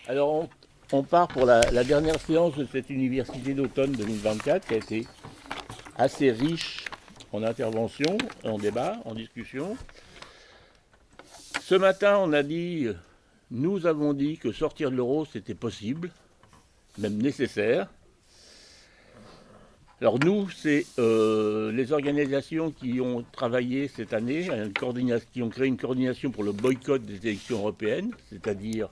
Alors, on part pour la dernière séance de cette université d'automne 2024 qui a été assez riche en interventions, en débats, en discussions. Ce matin, nous avons dit que sortir de l'euro, c'était possible, même nécessaire. Alors nous, c'est les organisations qui ont travaillé cette année, qui ont créé une coordination pour le boycott des élections européennes, c'est-à-dire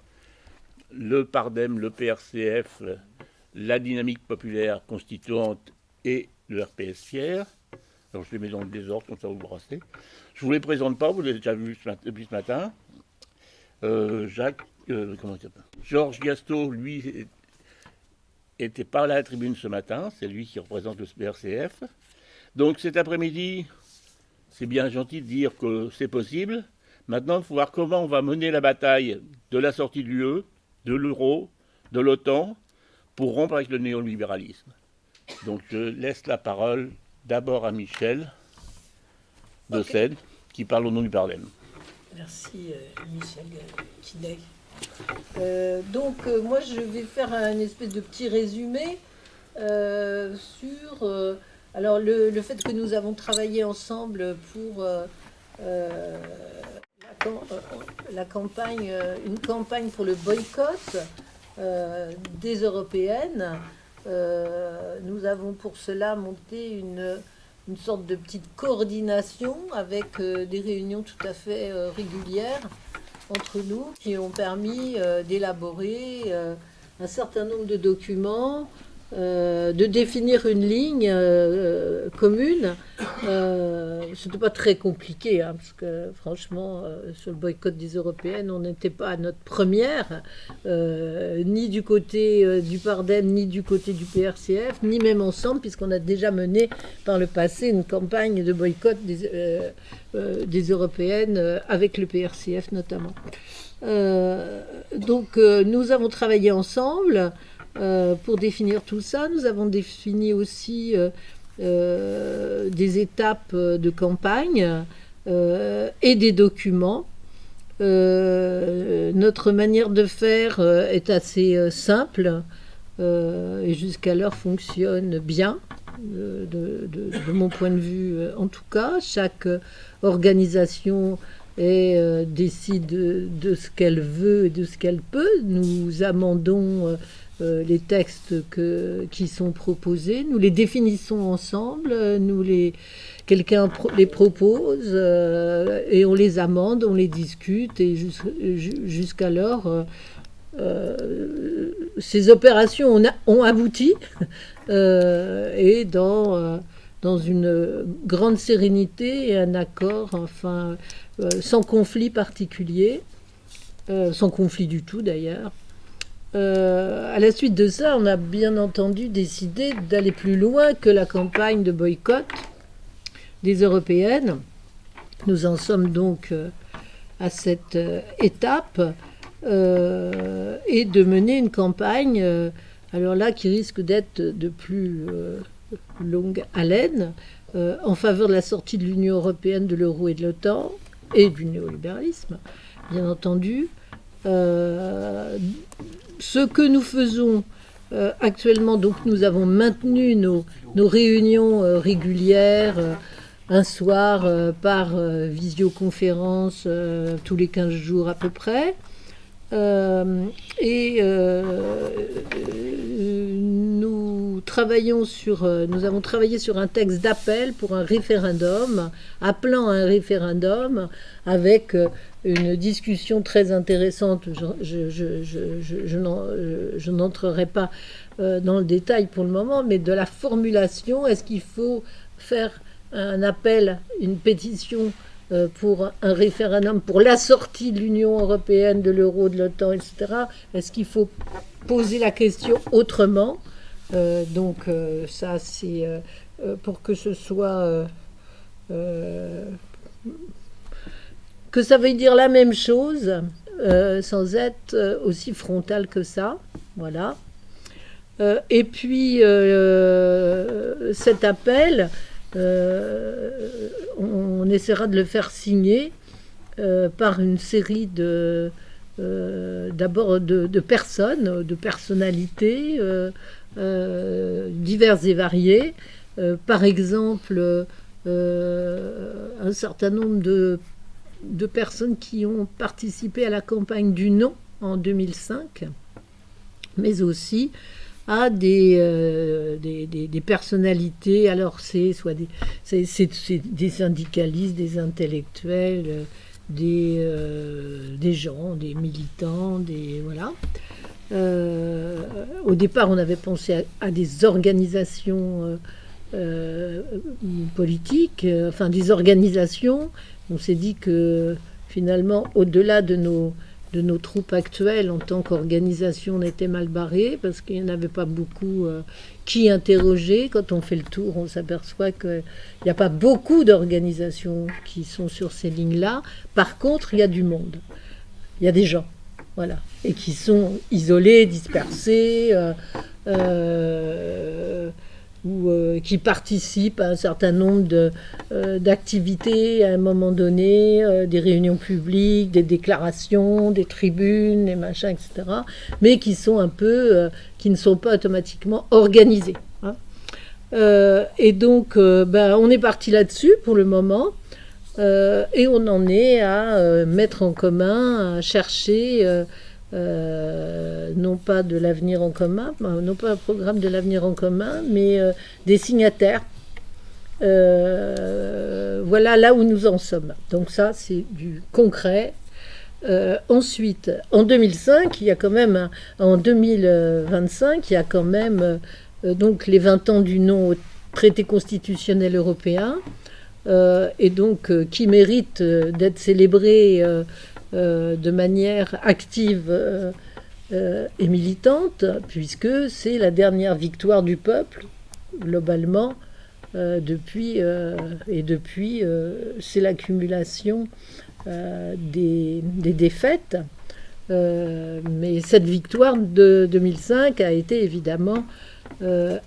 le PARDEM, le PRCF, la Dynamique populaire constituante et le RPS Fier. Alors je les mets dans le désordre, comme ça vous brassez. Je ne vous les présente pas, vous les avez déjà vus depuis ce matin. Georges Gasto, lui, était pas à la tribune ce matin, c'est lui qui représente le PRCF. Donc cet après-midi, c'est bien gentil de dire que c'est possible. Maintenant, il faut voir comment on va mener la bataille de la sortie de l'UE, de l'euro, de l'OTAN, pour rompre avec le néolibéralisme. Donc je laisse la parole d'abord à Michel de Sède, qui parle au nom du Parlement. Merci Michel Kinej. Moi je vais faire un espèce de petit résumé sur alors le fait que nous avons travaillé ensemble pour la campagne, une campagne pour le boycott des européennes. Nous avons pour cela monté une sorte de petite coordination avec des réunions tout à fait régulières entre nous qui ont permis d'élaborer un certain nombre de documents, de définir une ligne commune. C'était pas très compliqué, hein, parce que franchement, sur le boycott des européennes, on n'était pas à notre première, ni du côté du PARDEM, ni du côté du PRCF, ni même ensemble, puisqu'on a déjà mené par le passé une campagne de boycott des européennes avec le PRCF notamment. Nous avons travaillé ensemble pour définir tout ça. Nous avons défini aussi des étapes de campagne et des documents. Notre manière de faire est assez simple et jusqu'alors fonctionne bien, de mon point de vue en tout cas. Chaque organisation décide de ce qu'elle veut et de ce qu'elle peut. Nous amendons les textes qui sont proposés, nous les définissons ensemble, quelqu'un les propose et on les amende, on les discute et jusqu'alors ces opérations ont abouti et dans une grande sérénité et un accord, enfin sans conflit particulier, sans conflit du tout d'ailleurs. À la suite de ça, on a bien entendu décidé d'aller plus loin que la campagne de boycott des européennes. Nous en sommes donc à cette étape et de mener une campagne, alors là, qui risque d'être de plus longue haleine, en faveur de la sortie de l'Union européenne, de l'euro et de l'OTAN, et du néolibéralisme, bien entendu. Ce que nous faisons actuellement, donc nous avons maintenu nos réunions régulières, un soir par visioconférence tous les 15 jours à peu près. Nous avons travaillé sur un texte d'appel pour un référendum, appelant à un référendum avec une discussion très intéressante. Je n'entrerai pas dans le détail pour le moment, mais de la formulation. Est-ce qu'il faut faire un appel, une pétition pour un référendum pour la sortie de l'Union européenne, de l'euro, de l'OTAN, etc. Est-ce qu'il faut poser la question autrement ? Ça, c'est pour que ce soit... que ça veuille dire la même chose, sans être aussi frontal que ça. Voilà. Et puis, cet appel... on essaiera de le faire signer par une série d'abord de personnes, de personnalités diverses et variées. Par exemple, un certain nombre de personnes qui ont participé à la campagne du non en 2005, mais aussi à des personnalités. Alors c'est des syndicalistes, des intellectuels, des gens, des militants, voilà. Au départ, on avait pensé à des organisations politiques, enfin des organisations. On s'est dit que finalement, au-delà de nos troupes actuelles, en tant qu'organisation, on était mal barré parce qu'il n'y en avait pas beaucoup qui interrogeaient. Quand on fait le tour, on s'aperçoit qu'il n'y a pas beaucoup d'organisations qui sont sur ces lignes-là. Par contre, il y a du monde. Il y a des gens, voilà, et qui sont isolés, dispersés, ou qui participent à un certain nombre d'activités à un moment donné, des réunions publiques, des déclarations, des tribunes, des machins, etc., mais qui sont un peu, qui ne sont pas automatiquement organisés. Hein. Et donc, on est parti là-dessus pour le moment, et on en est à mettre en commun, à chercher... non pas de l'avenir en commun, non pas un programme de l'avenir en commun, mais des signataires. Voilà là où nous en sommes. Donc ça, c'est du concret. Ensuite, en 2005, il y a quand même, en 2025, il y a quand même donc les 20 ans du non au traité constitutionnel européen, et donc qui mérite d'être célébré de manière active et militante, puisque c'est la dernière victoire du peuple, globalement, depuis c'est l'accumulation des défaites. Mais cette victoire de 2005 a été évidemment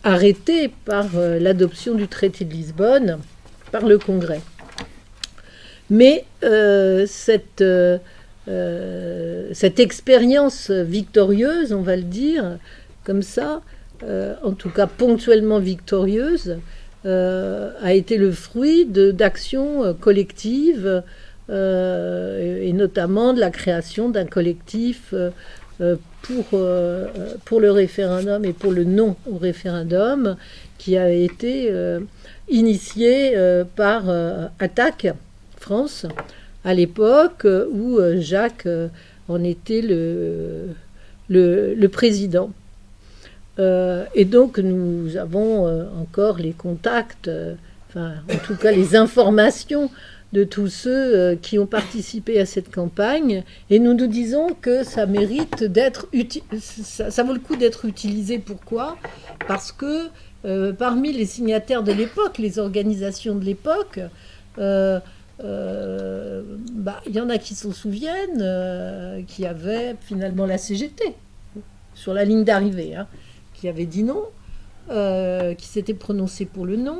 arrêtée par l'adoption du traité de Lisbonne par le Congrès. Mais cette expérience victorieuse, on va le dire comme ça, en tout cas ponctuellement victorieuse, a été le fruit d'actions collectives, et notamment de la création d'un collectif pour le référendum et pour le non au référendum, qui a été initié par Attaque France, à l'époque où Jacques en était le président. Et donc nous avons encore les contacts, enfin en tout cas les informations de tous ceux qui ont participé à cette campagne, et nous nous disons que ça mérite d'être ça vaut le coup d'être utilisé. Pourquoi ? Parce que parmi les signataires de l'époque, les organisations de l'époque, il y en a qui s'en souviennent, qui avaient finalement la CGT sur la ligne d'arrivée, hein, qui avait dit non, qui s'était prononcé pour le non.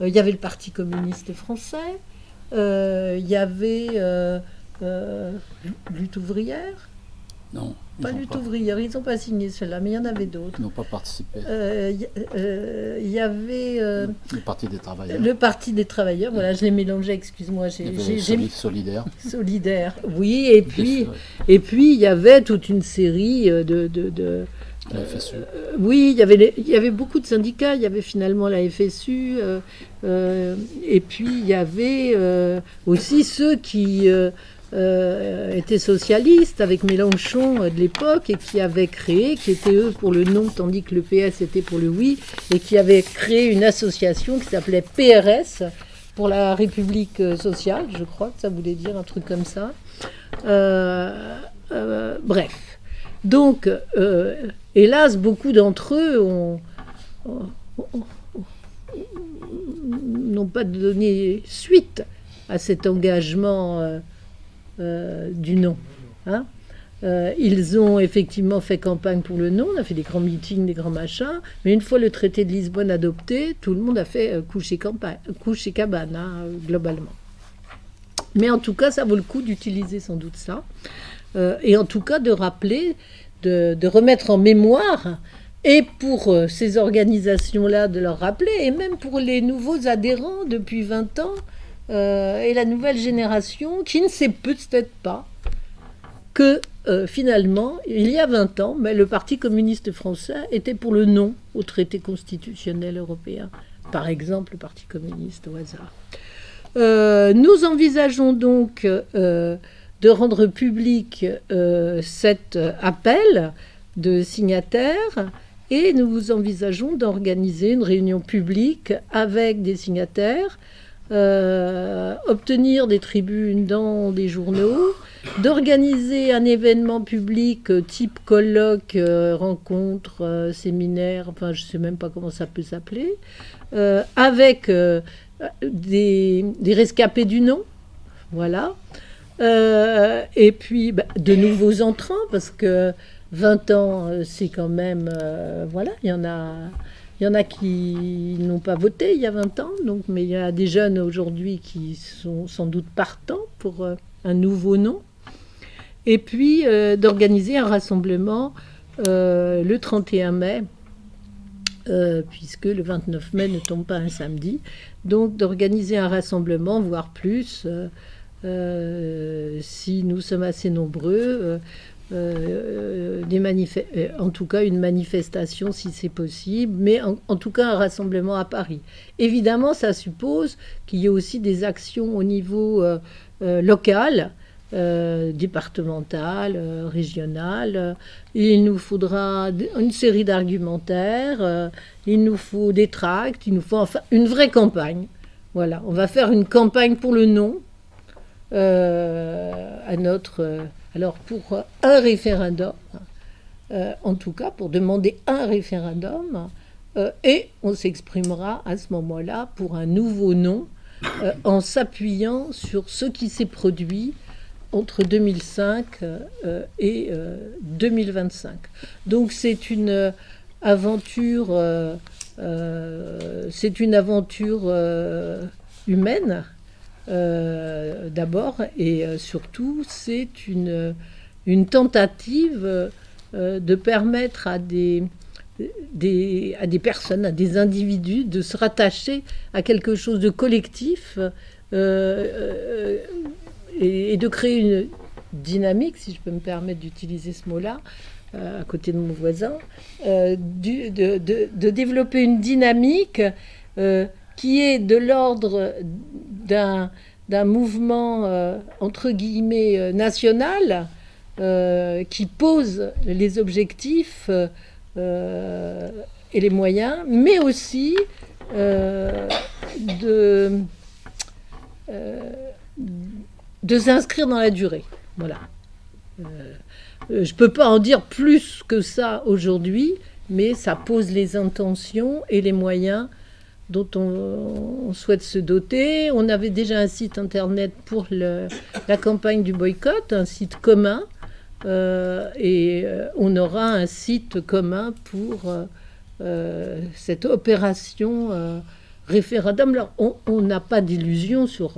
Il y avait le Parti communiste français, il y avait Lutte ouvrière. Non. Pas Lutte ouvrière, ils n'ont pas signé cela, mais il y en avait d'autres. Ils n'ont pas participé. Il y avait... le Parti des travailleurs. Le Parti des travailleurs, voilà, je l'ai mélangé, excuse-moi. Solidaire. Solidaire, oui, et puis il y avait toute une série la FSU. Oui, il y avait beaucoup de syndicats, il y avait finalement la FSU, et puis il y avait aussi ceux qui... étaient socialistes avec Mélenchon de l'époque, et qui avaient créé, qui étaient eux pour le non tandis que le PS était pour le oui, et qui avaient créé une association qui s'appelait PRS, pour la République sociale, je crois que ça voulait dire un truc comme ça. Bref. Donc, hélas, beaucoup d'entre eux n'ont pas donné suite à cet engagement du non. Hein. Ils ont effectivement fait campagne pour le non, on a fait des grands meetings, des grands machins, mais une fois le traité de Lisbonne adopté, tout le monde a fait couche et cabane, hein, globalement. Mais en tout cas, ça vaut le coup d'utiliser sans doute ça. et en tout cas de rappeler, de remettre en mémoire, et pour ces organisations-là de leur rappeler, et même pour les nouveaux adhérents depuis 20 ans, et la nouvelle génération qui ne sait peut-être pas que finalement, il y a 20 ans, mais le Parti communiste français était pour le non au traité constitutionnel européen. Par exemple, le Parti communiste au hasard. Nous envisageons donc de rendre public cet appel de signataires et nous envisageons d'organiser une réunion publique avec des signataires, obtenir des tribunes dans des journaux, d'organiser un événement public type colloque, rencontre, séminaire, enfin je ne sais même pas comment ça peut s'appeler, avec des rescapés du non, voilà. Et puis de nouveaux entrants, parce que 20 ans, c'est quand même... voilà, il y en a qui n'ont pas voté il y a 20 ans, donc, mais il y a des jeunes aujourd'hui qui sont sans doute partants pour un nouveau nom. Et puis d'organiser un rassemblement le 31 mai, puisque le 29 mai ne tombe pas un samedi. Donc d'organiser un rassemblement, voire plus, si nous sommes assez nombreux, en tout cas une manifestation si c'est possible, mais en tout cas un rassemblement à Paris. Évidemment, ça suppose qu'il y ait aussi des actions au niveau local, départemental, régional. Il nous faudra une série d'argumentaires, il nous faut des tracts, il nous faut enfin une vraie campagne. Voilà, on va faire une campagne pour le non à notre... alors pour un référendum, en tout cas pour demander un référendum, et on s'exprimera à ce moment-là pour un nouveau nom en s'appuyant sur ce qui s'est produit entre 2005 et 2025. Donc c'est une aventure, humaine d'abord, et surtout c'est une tentative de permettre à des personnes, à des individus de se rattacher à quelque chose de collectif et de créer une dynamique, si je peux me permettre d'utiliser ce mot-là, à côté de mon voisin, de développer une dynamique qui est de l'ordre d'un mouvement, entre guillemets, national, qui pose les objectifs et les moyens, mais aussi de s'inscrire dans la durée. Voilà. Je ne peux pas en dire plus que ça aujourd'hui, mais ça pose les intentions et les moyens dont on souhaite se doter. On avait déjà un site internet pour la campagne du boycott, un site commun, et on aura un site commun pour cette opération référendum. Alors, on n'a pas d'illusion sur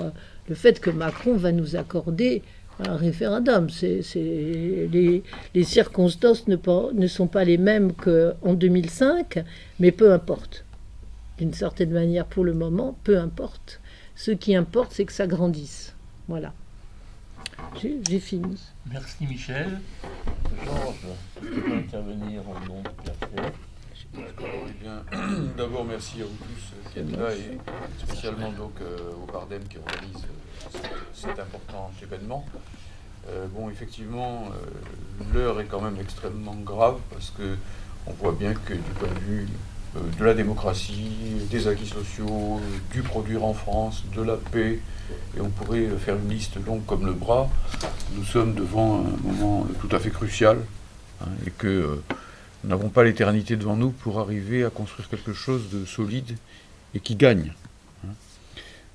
le fait que Macron va nous accorder un référendum. Les circonstances ne sont pas les mêmes qu'en 2005, mais peu importe. D'une certaine manière, pour le moment, peu importe. Ce qui importe, c'est que ça grandisse. Voilà. J'ai fini. Merci Michel. Georges, tu peux intervenir en nom de Pierre. Eh bien, d'abord, merci à vous tous qui êtes là, et spécialement donc au Pardem qui organise cet important événement. Bon, effectivement, l'heure est quand même extrêmement grave parce que on voit bien que du point de vue de la démocratie, des acquis sociaux, du produire en France, de la paix, et on pourrait faire une liste longue comme le bras, nous sommes devant un moment tout à fait crucial, et que nous n'avons pas l'éternité devant nous pour arriver à construire quelque chose de solide et qui gagne.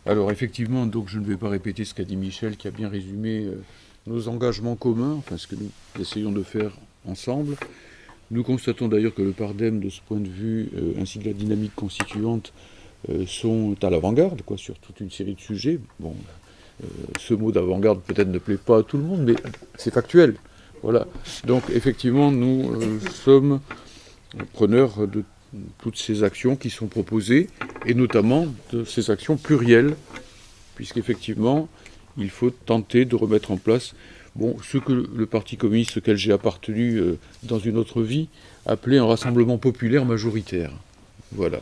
Alors effectivement, donc je ne vais pas répéter ce qu'a dit Michel, qui a bien résumé nos engagements communs, enfin ce que nous essayons de faire ensemble. Nous constatons d'ailleurs que le Pardem, de ce point de vue, ainsi que la dynamique constituante, sont à l'avant-garde, sur toute une série de sujets. Bon, ce mot d'avant-garde peut-être ne plaît pas à tout le monde, mais c'est factuel. Voilà. Donc effectivement, nous sommes preneurs de toutes ces actions qui sont proposées, et notamment de ces actions plurielles, puisqu'effectivement, il faut tenter de remettre en place ce que le Parti communiste auquel j'ai appartenu dans une autre vie appelait un rassemblement populaire majoritaire. Voilà.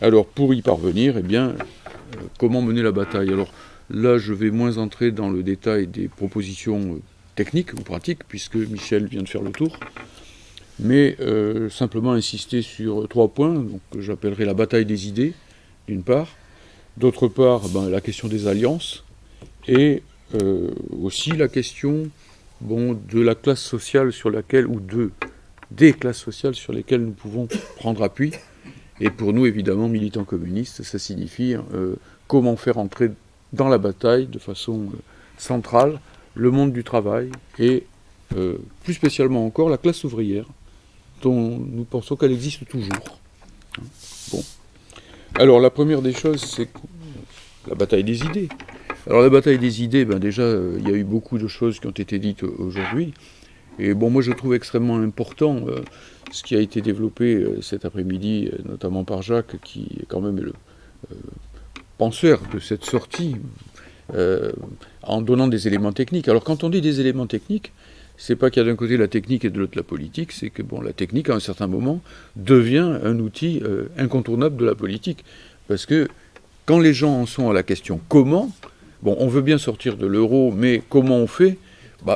Alors, pour y parvenir, comment mener la bataille? Alors là, je vais moins entrer dans le détail des propositions techniques ou pratiques, puisque Michel vient de faire le tour, mais simplement insister sur 3 points, que j'appellerai la bataille des idées, d'une part, d'autre part, la question des alliances, et aussi la question de la classe sociale sur laquelle, ou des classes sociales sur lesquelles nous pouvons prendre appui. Et pour nous, évidemment, militants communistes, ça signifie comment faire entrer dans la bataille de façon centrale le monde du travail et plus spécialement encore la classe ouvrière, dont nous pensons qu'elle existe toujours. Bon. Alors la première des choses, c'est la bataille des idées. Alors la bataille des idées, déjà, il y a eu beaucoup de choses qui ont été dites aujourd'hui. Et moi je trouve extrêmement important ce qui a été développé cet après-midi, notamment par Jacques, qui est quand même le penseur de cette sortie, en donnant des éléments techniques. Alors quand on dit des éléments techniques, c'est pas qu'il y a d'un côté la technique et de l'autre la politique, c'est que la technique à un certain moment devient un outil incontournable de la politique. Parce que quand les gens en sont à la question comment, on veut bien sortir de l'euro, mais comment on fait?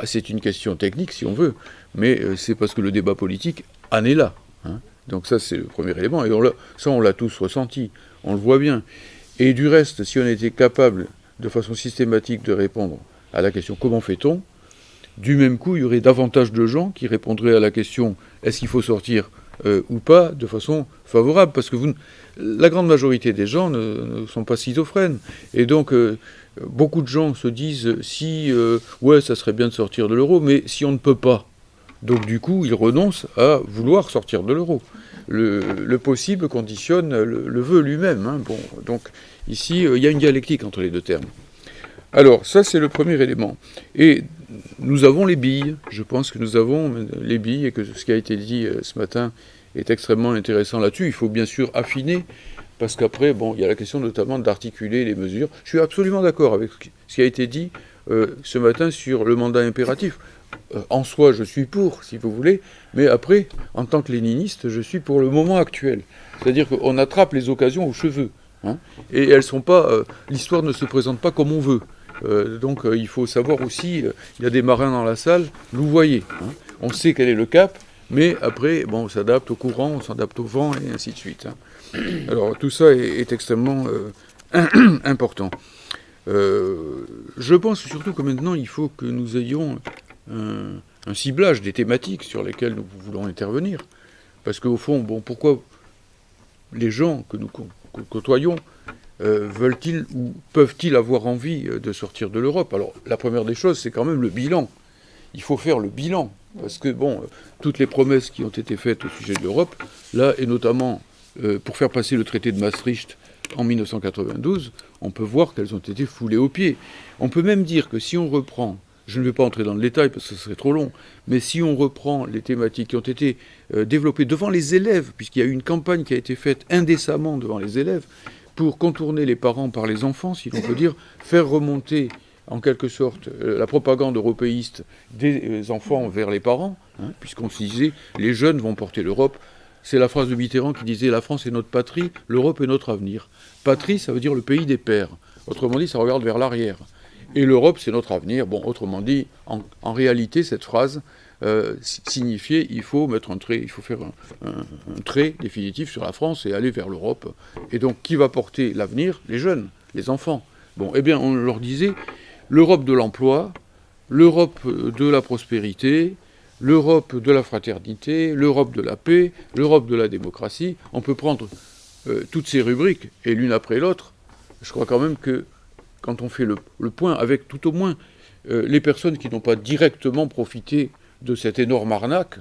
C'est une question technique si on veut, mais c'est parce que le débat politique en est là. Donc ça c'est le premier élément, et ça on l'a tous ressenti, on le voit bien. Et du reste, si on était capable de façon systématique de répondre à la question comment fait-on, du même coup il y aurait davantage de gens qui répondraient à la question est-ce qu'il faut sortir ou pas de façon favorable, parce que la grande majorité des gens ne sont pas schizophrènes, et donc beaucoup de gens se disent ça serait bien de sortir de l'euro, mais si on ne peut pas, donc du coup ils renoncent à vouloir sortir de l'euro. Le possible conditionne le vœu lui-même. Donc ici il y a une dialectique entre les deux termes. Alors ça c'est le premier élément, et nous avons les billes. Je pense que nous avons les billes, et que ce qui a été dit ce matin est extrêmement intéressant là-dessus. Il faut bien sûr affiner, parce qu'après, il y a la question notamment d'articuler les mesures. Je suis absolument d'accord avec ce qui a été dit ce matin sur le mandat impératif. En soi, je suis pour, si vous voulez, mais après, en tant que léniniste, je suis pour le moment actuel. C'est-à-dire qu'on attrape les occasions aux cheveux. Et elles sont pas... l'histoire ne se présente pas comme on veut. Donc il faut savoir aussi, il y a des marins dans la salle, vous voyez. On sait quel est le cap, mais après, on s'adapte au courant, on s'adapte au vent, et ainsi de suite. Alors tout ça est extrêmement important. Je pense surtout que maintenant, il faut que nous ayons un ciblage des thématiques sur lesquelles nous voulons intervenir. Parce qu'au fond, pourquoi les gens que nous côtoyons veulent-ils ou peuvent-ils avoir envie de sortir de l'Europe? Alors la première des choses, c'est quand même le bilan. Il faut faire le bilan. Parce que, toutes les promesses qui ont été faites au sujet de l'Europe, là, et notamment pour faire passer le traité de Maastricht en 1992, on peut voir qu'elles ont été foulées aux pieds. On peut même dire que si on reprend, je ne vais pas entrer dans le détail parce que ce serait trop long, mais si on reprend les thématiques qui ont été développées devant les élèves, puisqu'il y a eu une campagne qui a été faite indécemment devant les élèves, pour contourner les parents par les enfants, si l'on peut dire, faire remonter en quelque sorte la propagande européiste des enfants vers les parents, puisqu'on se disait les jeunes vont porter l'Europe. C'est la phrase de Mitterrand qui disait « La France est notre patrie, l'Europe est notre avenir ». Patrie, ça veut dire le pays des pères. Autrement dit, ça regarde vers l'arrière. Et l'Europe, c'est notre avenir. Autrement dit, en réalité, cette phrase signifiait il faut mettre un trait, il faut faire un trait définitif sur la France et aller vers l'Europe. Et donc, qui va porter l'avenir? Les jeunes, les enfants. On leur disait l'Europe de l'emploi, l'Europe de la prospérité, l'Europe de la fraternité, l'Europe de la paix, l'Europe de la démocratie. On peut prendre toutes ces rubriques, et l'une après l'autre. Je crois quand même que quand on fait le point avec tout au moins les personnes qui n'ont pas directement profité de cette énorme arnaque,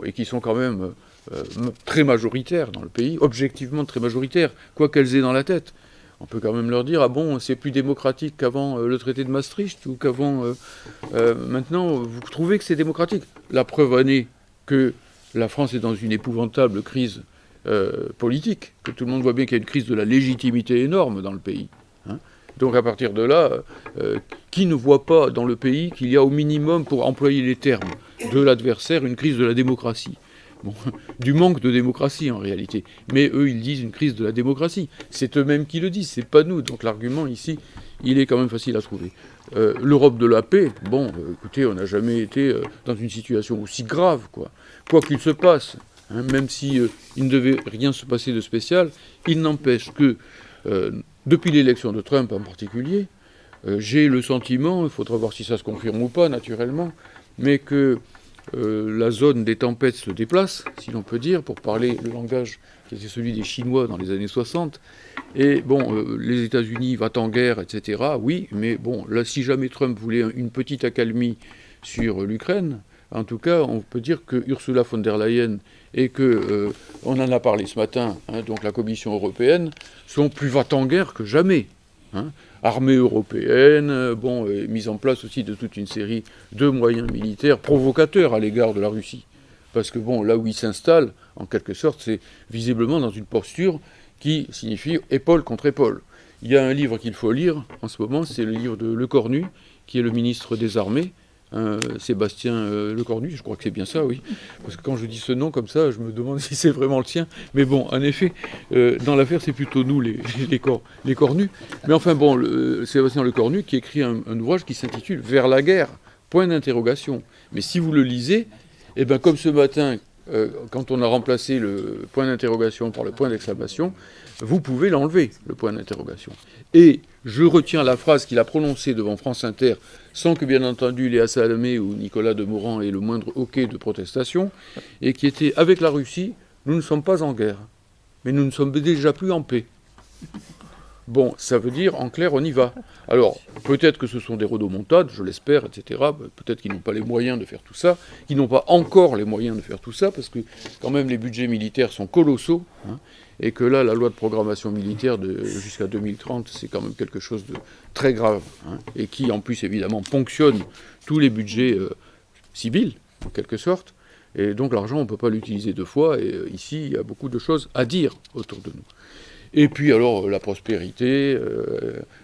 et qui sont quand même très majoritaires dans le pays, objectivement très majoritaires, quoi qu'elles aient dans la tête. on peut quand même leur dire, ah bon, c'est plus démocratique qu'avant le traité de Maastricht ou qu'avant... maintenant, vous trouvez que c'est démocratique? La preuve en est que la France est dans une épouvantable crise politique, que tout le monde voit bien qu'il y a une crise de la légitimité énorme dans le pays. Hein. Donc à partir de là, qui ne voit pas dans le pays qu'il y a au minimum, pour employer les termes de l'adversaire, une crise de la démocratie? Bon, du manque de démocratie en réalité. Mais eux, ils disent une crise de la démocratie. C'est eux-mêmes qui le disent, c'est pas nous. Donc l'argument ici, il est quand même facile à trouver. L'Europe de la paix, bon, écoutez, on n'a jamais été dans une situation aussi grave, quoi qu'il se passe. Hein, même si il ne devait rien se passer de spécial, il n'empêche que, depuis l'élection de Trump en particulier, j'ai le sentiment, il faudra voir si ça se confirme ou pas, naturellement, mais que la zone des tempêtes se déplace, si l'on peut dire, pour parler le langage qui était celui des Chinois dans les années 60. Et bon, les États-Unis vont en guerre, etc. Oui, mais bon, là, si jamais Trump voulait une petite accalmie sur l'Ukraine, en tout cas, on peut dire que Ursula von der Leyen et que, on en a parlé ce matin, hein, donc la Commission européenne, sont plus va-t-en-guerre que jamais. Hein. Armée européenne, bon, mise en place aussi de toute une série de moyens militaires provocateurs à l'égard de la Russie. Parce que bon, là où il s'installe, en quelque sorte, c'est visiblement dans une posture qui signifie épaule contre épaule. Il y a un livre qu'il faut lire en ce moment, c'est le livre de Lecornu, qui est le ministre des Armées, Sébastien Lecornu, je crois que c'est bien ça, oui. Parce que quand je dis ce nom comme ça, je me demande si c'est vraiment le sien. Mais bon, en effet, dans l'affaire, c'est plutôt nous, les cornus. Mais enfin bon, Sébastien Lecornu qui écrit un ouvrage qui s'intitule « Vers la guerre », point d'interrogation. Mais si vous le lisez, eh ben, comme ce matin, quand on a remplacé le point d'interrogation par le point d'exclamation, vous pouvez l'enlever, le point d'interrogation. Et je retiens la phrase qu'il a prononcée devant France Inter, sans que, bien entendu, Léa Salamé ou Nicolas Demorand aient le moindre hoquet de protestation, et qui était « Avec la Russie, nous ne sommes pas en guerre, mais nous ne sommes déjà plus en paix ». Bon, ça veut dire, en clair, on y va. Alors, peut-être que ce sont des rodomontades, je l'espère, etc. Peut-être qu'ils n'ont pas les moyens de faire tout ça, qu'ils n'ont pas encore les moyens de faire tout ça, parce que quand même les budgets militaires sont colossaux, hein, et que là, la loi de programmation militaire jusqu'à 2030, c'est quand même quelque chose de très grave, hein, et qui, en plus, évidemment, ponctionne tous les budgets civils, en quelque sorte. Et donc l'argent, on ne peut pas l'utiliser deux fois, et ici, il y a beaucoup de choses à dire autour de nous. Et puis alors la prospérité,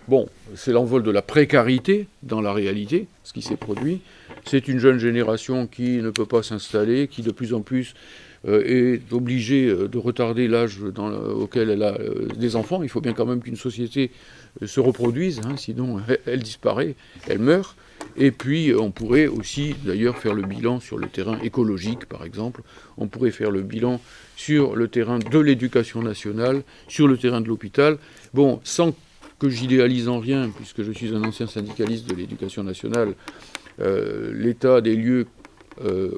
bon, c'est l'envol de la précarité dans la réalité, ce qui s'est produit. C'est une jeune génération qui ne peut pas s'installer, qui de plus en plus est obligée de retarder l'âge auquel elle a des enfants. Il faut bien quand même qu'une société se reproduise, hein, sinon elle disparaît, elle meurt. Et puis on pourrait aussi d'ailleurs faire le bilan sur le terrain écologique, par exemple. On pourrait faire le bilan sur le terrain de l'éducation nationale, sur le terrain de l'hôpital. Bon, sans que j'idéalise en rien, puisque je suis un ancien syndicaliste de l'éducation nationale, l'état des lieux,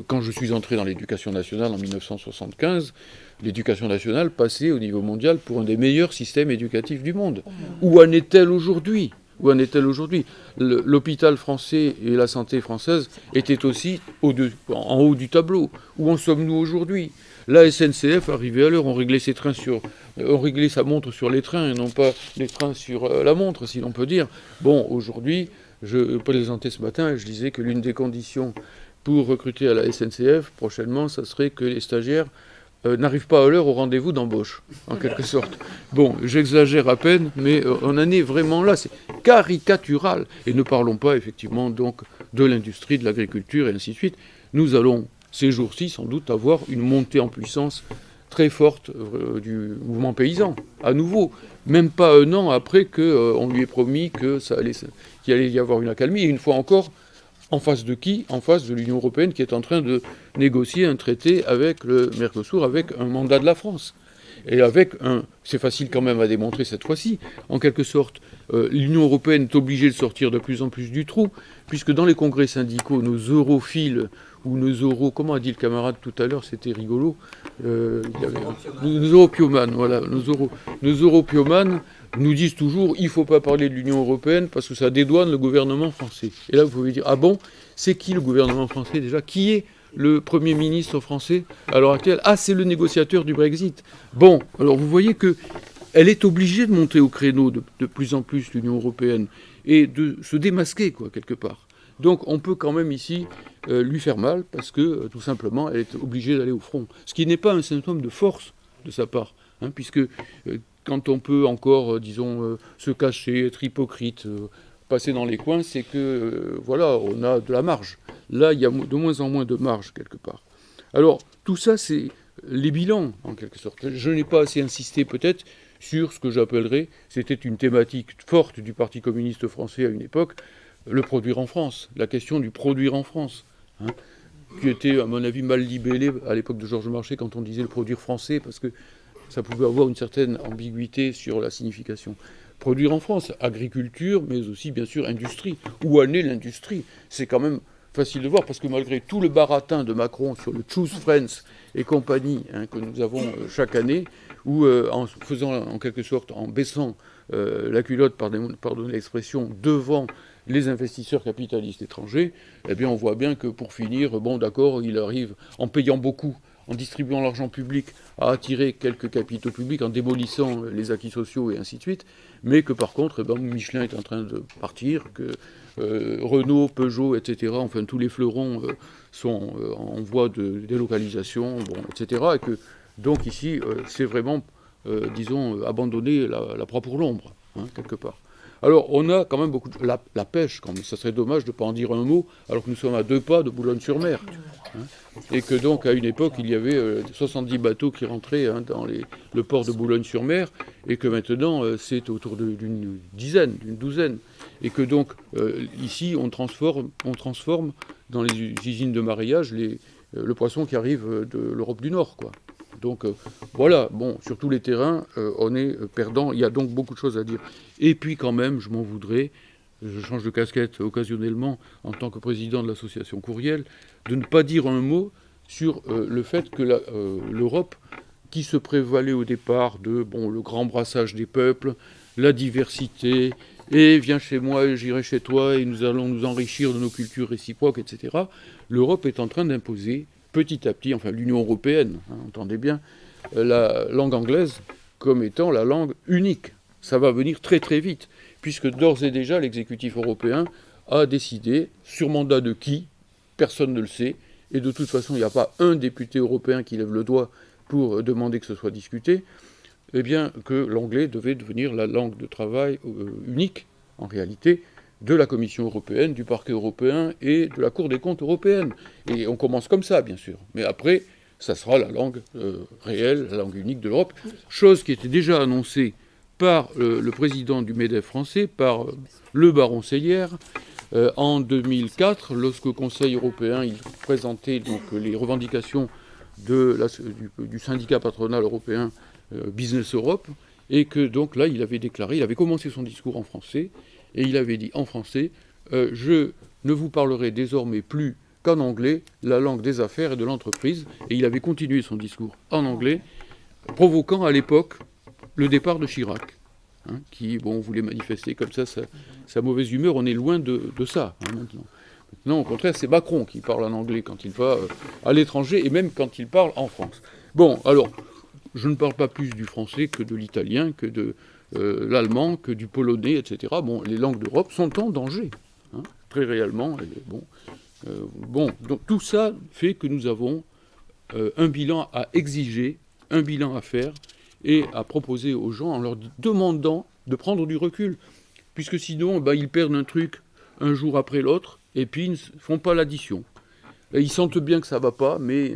quand je suis entré dans l'éducation nationale en 1975, l'éducation nationale passait au niveau mondial pour un des meilleurs systèmes éducatifs du monde. Où en est-elle aujourd'hui ? Où en est-elle aujourd'hui ? L'hôpital français et la santé française étaient aussi en haut du tableau. Où en sommes-nous aujourd'hui ? La SNCF arrivait à l'heure, on réglait sa montre sur les trains et non pas les trains sur la montre, si l'on peut dire. Bon, aujourd'hui, je plaisantais ce matin et je disais que l'une des conditions pour recruter à la SNCF prochainement, ça serait que les stagiaires n'arrivent pas à l'heure au rendez-vous d'embauche, en quelque sorte. Bon, j'exagère à peine, mais on en est vraiment là, c'est caricatural. Et ne parlons pas, effectivement, donc, de l'industrie, de l'agriculture, et ainsi de suite. Nous allons, ces jours-ci, sans doute, avoir une montée en puissance très forte du mouvement paysan, à nouveau. Même pas un an après qu'on lui ait promis qu'il allait y avoir une accalmie, et une fois encore, en face de qui ? En face de l'Union européenne qui est en train de négocier un traité avec le Mercosur, avec un mandat de la France. Et avec c'est facile quand même à démontrer cette fois-ci, en quelque sorte, l'Union européenne est obligée de sortir de plus en plus du trou, puisque dans les congrès syndicaux, nos europhiles, ou nos comment a dit le camarade tout à l'heure, c'était rigolo, nos europiomanes, voilà, nos europiomanes nous disent toujours il ne faut pas parler de l'Union européenne parce que ça dédouane le gouvernement français. Et là, vous pouvez dire, ah bon, c'est qui le gouvernement français déjà ? Qui est le Premier ministre français à l'heure actuelle ? Ah, c'est le négociateur du Brexit. Bon, alors vous voyez que elle est obligée de monter au créneau de plus en plus, l'Union européenne, et de se démasquer, quoi, quelque part. Donc on peut quand même ici lui faire mal, parce que, tout simplement, elle est obligée d'aller au front. Ce qui n'est pas un symptôme de force de sa part, hein, puisque quand on peut encore, disons, se cacher, être hypocrite, passer dans les coins, c'est que, voilà, on a de la marge. Là, il y a de moins en moins de marge, quelque part. Alors, tout ça, c'est les bilans, en quelque sorte. Je n'ai pas assez insisté, peut-être, sur ce que j'appellerais, c'était une thématique forte du Parti communiste français à une époque, le produire en France, la question du produire en France, hein, qui était, à mon avis, mal libellé à l'époque de Georges Marchais quand on disait le produire français, parce que ça pouvait avoir une certaine ambiguïté sur la signification. Produire en France, agriculture, mais aussi, bien sûr, industrie. Où en est l'industrie? C'est quand même facile de voir, parce que malgré tout le baratin de Macron sur le Choose Friends et compagnie, hein, que nous avons chaque année, ou en faisant, en quelque sorte, en baissant la culotte, pardonnez l'expression, devant les investisseurs capitalistes étrangers, eh bien on voit bien que pour finir, bon d'accord, il arrive, en payant beaucoup, en distribuant l'argent public, à attirer quelques capitaux publics, en démolissant les acquis sociaux et ainsi de suite, mais que par contre, eh ben, Michelin est en train de partir, que Renault, Peugeot, etc., enfin tous les fleurons sont en voie de délocalisation, bon, etc., et que donc ici, c'est vraiment, disons, abandonner la proie pour l'ombre, hein, quelque part. Alors, on a quand même beaucoup de... La pêche, quand même, ça serait dommage de ne pas en dire un mot, alors que nous sommes à 2 pas de Boulogne-sur-Mer. Hein, et que donc, à une époque, il y avait 70 bateaux qui rentraient, hein, dans le port de Boulogne-sur-Mer, et que maintenant, c'est autour d'une dizaine, d'une douzaine. Et que donc, ici, on transforme dans les usines de mareyage le poisson qui arrive de l'Europe du Nord, quoi. Donc voilà, bon, sur tous les terrains, on est perdant. Il y a donc beaucoup de choses à dire. Et puis quand même, je m'en voudrais, je change de casquette occasionnellement en tant que président de l'association Courriel, de ne pas dire un mot sur le fait que l'Europe, qui se prévalait au départ de le grand brassage des peuples, la diversité, et viens chez moi et j'irai chez toi, et nous allons nous enrichir de nos cultures réciproques, etc., l'Europe est en train d'imposer petit à petit, enfin l'Union européenne, hein, entendez bien, la langue anglaise comme étant la langue unique. Ça va venir très très vite, puisque d'ores et déjà l'exécutif européen a décidé, sur mandat de qui, personne ne le sait, et de toute façon il n'y a pas un député européen qui lève le doigt pour demander que ce soit discuté, eh bien que l'anglais devait devenir la langue de travail unique, en réalité, de la Commission européenne, du Parquet européen et de la Cour des comptes européenne. Et on commence comme ça, bien sûr. Mais après, ça sera la langue réelle, la langue unique de l'Europe, chose qui était déjà annoncée par le président du MEDEF français, par le baron Seillière, en 2004, lorsque le Conseil européen il présentait donc, les revendications du syndicat patronal européen Business Europe, et que donc là, il avait déclaré, il avait commencé son discours en français, et il avait dit en français, je ne vous parlerai désormais plus qu'en anglais, la langue des affaires et de l'entreprise. Et il avait continué son discours en anglais, provoquant à l'époque le départ de Chirac, hein, qui voulait manifester comme ça sa mauvaise humeur. On est loin de ça, hein, maintenant. Maintenant, au contraire, c'est Macron qui parle en anglais quand il va à l'étranger, et même quand il parle en France. Bon, alors, je ne parle pas plus du français que de l'italien, que de l'allemand, que du polonais, etc. Bon, les langues d'Europe sont en danger, hein, très réellement. Et donc tout ça fait que nous avons un bilan à exiger, un bilan à faire et à proposer aux gens en leur demandant de prendre du recul. Puisque sinon, ils perdent un truc un jour après l'autre et puis ils ne font pas l'addition. Ils sentent bien que ça ne va pas, mais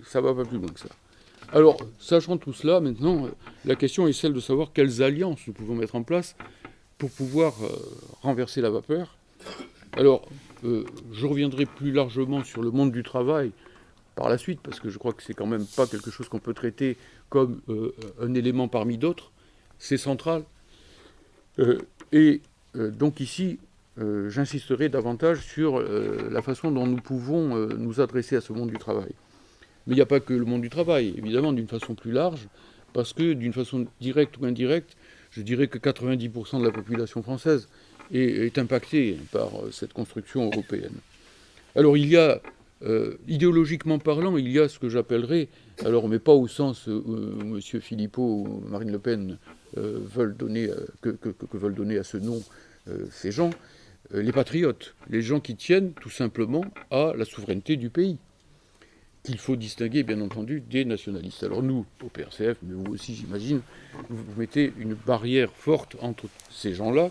ça ne va pas plus loin que ça. Alors, sachant tout cela, maintenant, la question est celle de savoir quelles alliances nous pouvons mettre en place pour pouvoir renverser la vapeur. Alors, je reviendrai plus largement sur le monde du travail par la suite, parce que je crois que c'est quand même pas quelque chose qu'on peut traiter comme un élément parmi d'autres. C'est central. Donc ici, j'insisterai davantage sur la façon dont nous pouvons nous adresser à ce monde du travail. Mais il n'y a pas que le monde du travail, évidemment, d'une façon plus large, parce que d'une façon directe ou indirecte, je dirais que 90% de la population française est impactée par cette construction européenne. Alors il y a, idéologiquement parlant, il y a ce que j'appellerais, alors mais pas au sens où M. Philippot ou Marine Le Pen veulent donner, que veulent donner à ce nom ces gens, les patriotes, les gens qui tiennent tout simplement à la souveraineté du pays, qu'il faut distinguer bien entendu des nationalistes. Alors nous, au PRCF, mais vous aussi j'imagine, vous mettez une barrière forte entre ces gens-là